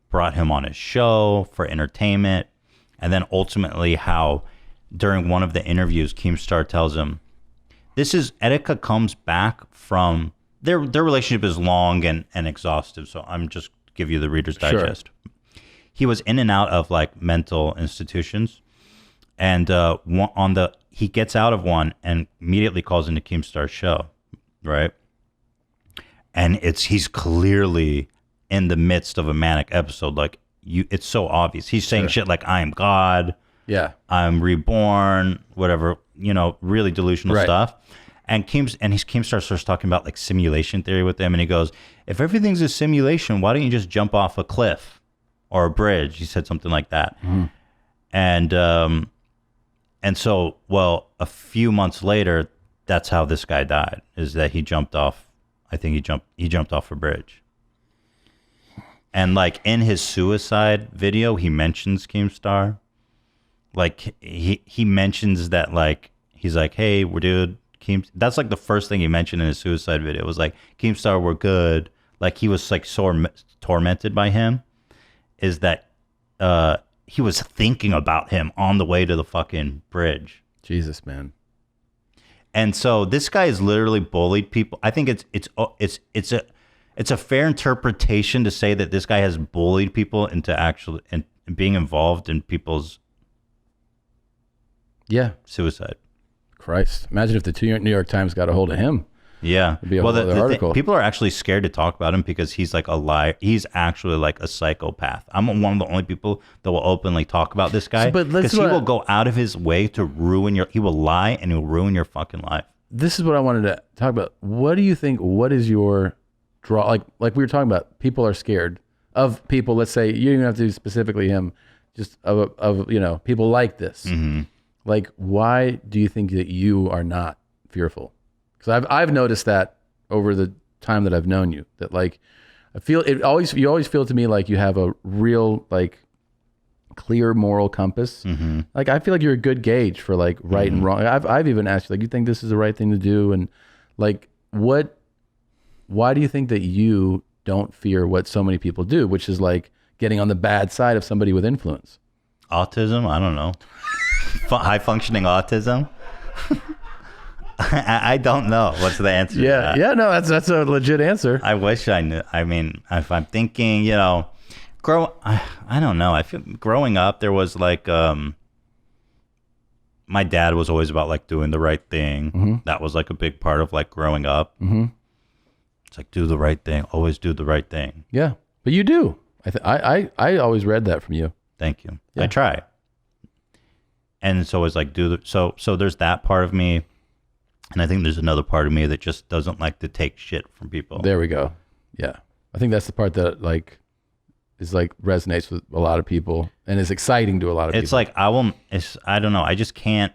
brought him on his show for entertainment. And then ultimately how during one of the interviews, Keemstar tells him, Etika comes back from, their relationship is long and exhaustive. So I'm just give you the Reader's Digest. he was in and out of like mental institutions, and he gets out of one and immediately calls into Keemstar's show, right? And he's clearly in the midst of a manic episode. Like it's so obvious. He's saying shit like, "I am God." Yeah. "I'm reborn," whatever, really delusional stuff. And Keemstar starts talking about like simulation theory with them, and he goes, "If everything's a simulation, why don't you just jump off a cliff or a bridge?" He said something like that. And so, well, a few months later, that's how this guy died, is that he jumped off. I think he jumped off a bridge. And like in his suicide video, he mentions Keemstar. Like he mentions that, like, he's like, "Hey, we're dude." That's like the first thing he mentioned in his suicide video. It was like, "Keemstar, we're good." Like he was like so tormented by him, is that he was thinking about him on the way to the fucking bridge. Jesus, man. And so this guy has literally bullied people. I think it's a fair interpretation to say that this guy has bullied people into actually and being involved in people's suicide. Christ. Imagine if the New York Times got a hold of him. Yeah. It'd be a whole other article. People are actually scared to talk about him because he's like a liar. He's actually like a psychopath. I'm one of the only people that will openly talk about this guy, because he will go out of his way to he will lie and he'll ruin your fucking life. This is what I wanted to talk about. What do you think, what is your draw? Like we were talking about, people are scared of people. Let's say you don't even have to do specifically him, just of people like this. Mm-hmm. Like, why do you think that you are not fearful? Because I've noticed that over the time that I've known you, that like I feel you always feel to me like you have a real like clear moral compass. Mm-hmm. Like I feel like you're a good gauge for like right and wrong. I've even asked you, like, you think this is the right thing to do, and like why do you think that you don't fear what so many people do, which is like getting on the bad side of somebody with influence? Autism? I don't know. High functioning autism? I don't know. What's the answer to that? Yeah, no, that's a legit answer. I wish I knew. I mean, if I'm thinking, I don't know. I feel growing up, there was like, my dad was always about like doing the right thing. Mm-hmm. That was like a big part of like growing up. Mm-hmm. It's like, do the right thing. Always do the right thing. Yeah, but you do. I always read that from you. Thank you. Yeah. I try. And so it's like, so there's that part of me. And I think there's another part of me that just doesn't like to take shit from people. There we go. Yeah. I think that's the part that like is like resonates with a lot of people and is exciting to a lot of people. It's like, I don't know. I just can't,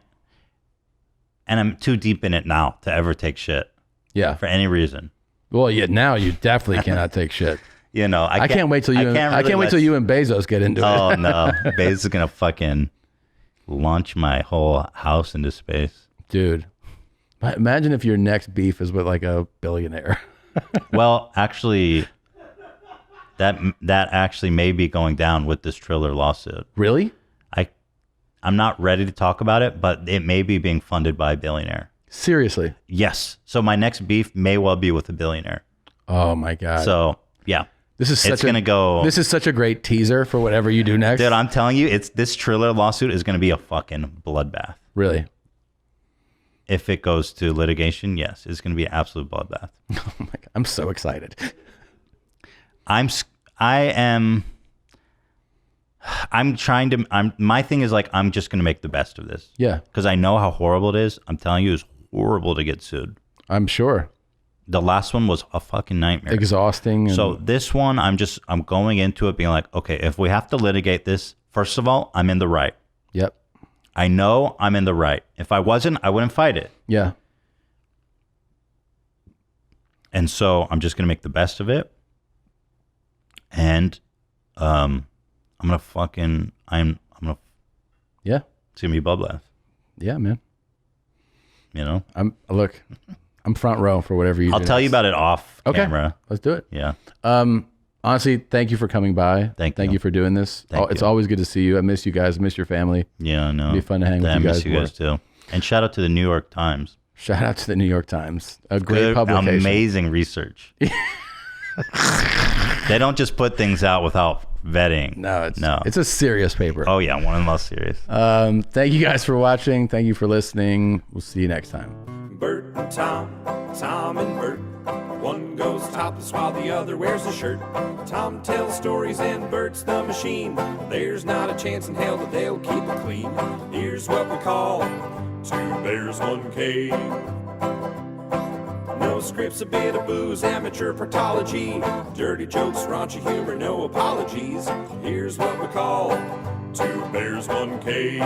and I'm too deep in it now to ever take shit. Yeah. For any reason. Well, yeah, now you definitely cannot take shit. I can't wait till you and Bezos get into it. Oh no. Bezos is going to fucking launch my whole house into space. Dude. Imagine if your next beef is with like a billionaire. Well, actually, that actually may be going down with this Triller lawsuit. Really? I'm not ready to talk about it, but it may be being funded by a billionaire. Seriously? Yes. So my next beef may well be with a billionaire. Oh my God. So yeah, this is such a great teaser for whatever you do next. Dude, I'm telling you, this Triller lawsuit is going to be a fucking bloodbath. Really? If it goes to litigation, yes, it's going to be an absolute bloodbath. Oh my God. I'm so excited. My thing is like, I'm just going to make the best of this. Yeah. Because I know how horrible it is. I'm telling you, it's horrible to get sued. I'm sure. The last one was a fucking nightmare. Exhausting. So this one, I'm going into it being like, okay, if we have to litigate this, first of all, I'm in the right. Yep. I know I'm in the right. If I wasn't, I wouldn't fight it. Yeah. And so I'm just going to make the best of it. And I'm going to yeah. It's going to be bloodbath. Yeah, man. I'm front row for whatever you do. I'll tell you about it off camera. Let's do it. Yeah. Honestly, thank you for coming by. Thank you for doing this. It's always good to see you. I miss you guys. I miss your family. Yeah, I know. It'd be fun to hang with you guys. I miss you guys too. And shout out to the New York Times. Shout out to the New York Times. A great publication. Amazing research. They don't just put things out without vetting. No, it's a serious paper. Oh yeah, one of the most serious. Thank you guys for watching. Thank you for listening. We'll see you next time. Bert and Tom, Tom and Bert. One goes topless while the other wears a shirt. Tom tells stories and Bert's the machine. There's not a chance in hell that they'll keep it clean. Here's what we call 2 Bears, 1 Cave. No scripts, a bit of booze, amateur partology. Dirty jokes, raunchy humor, no apologies. Here's what we call 2 Bears, 1 Cave.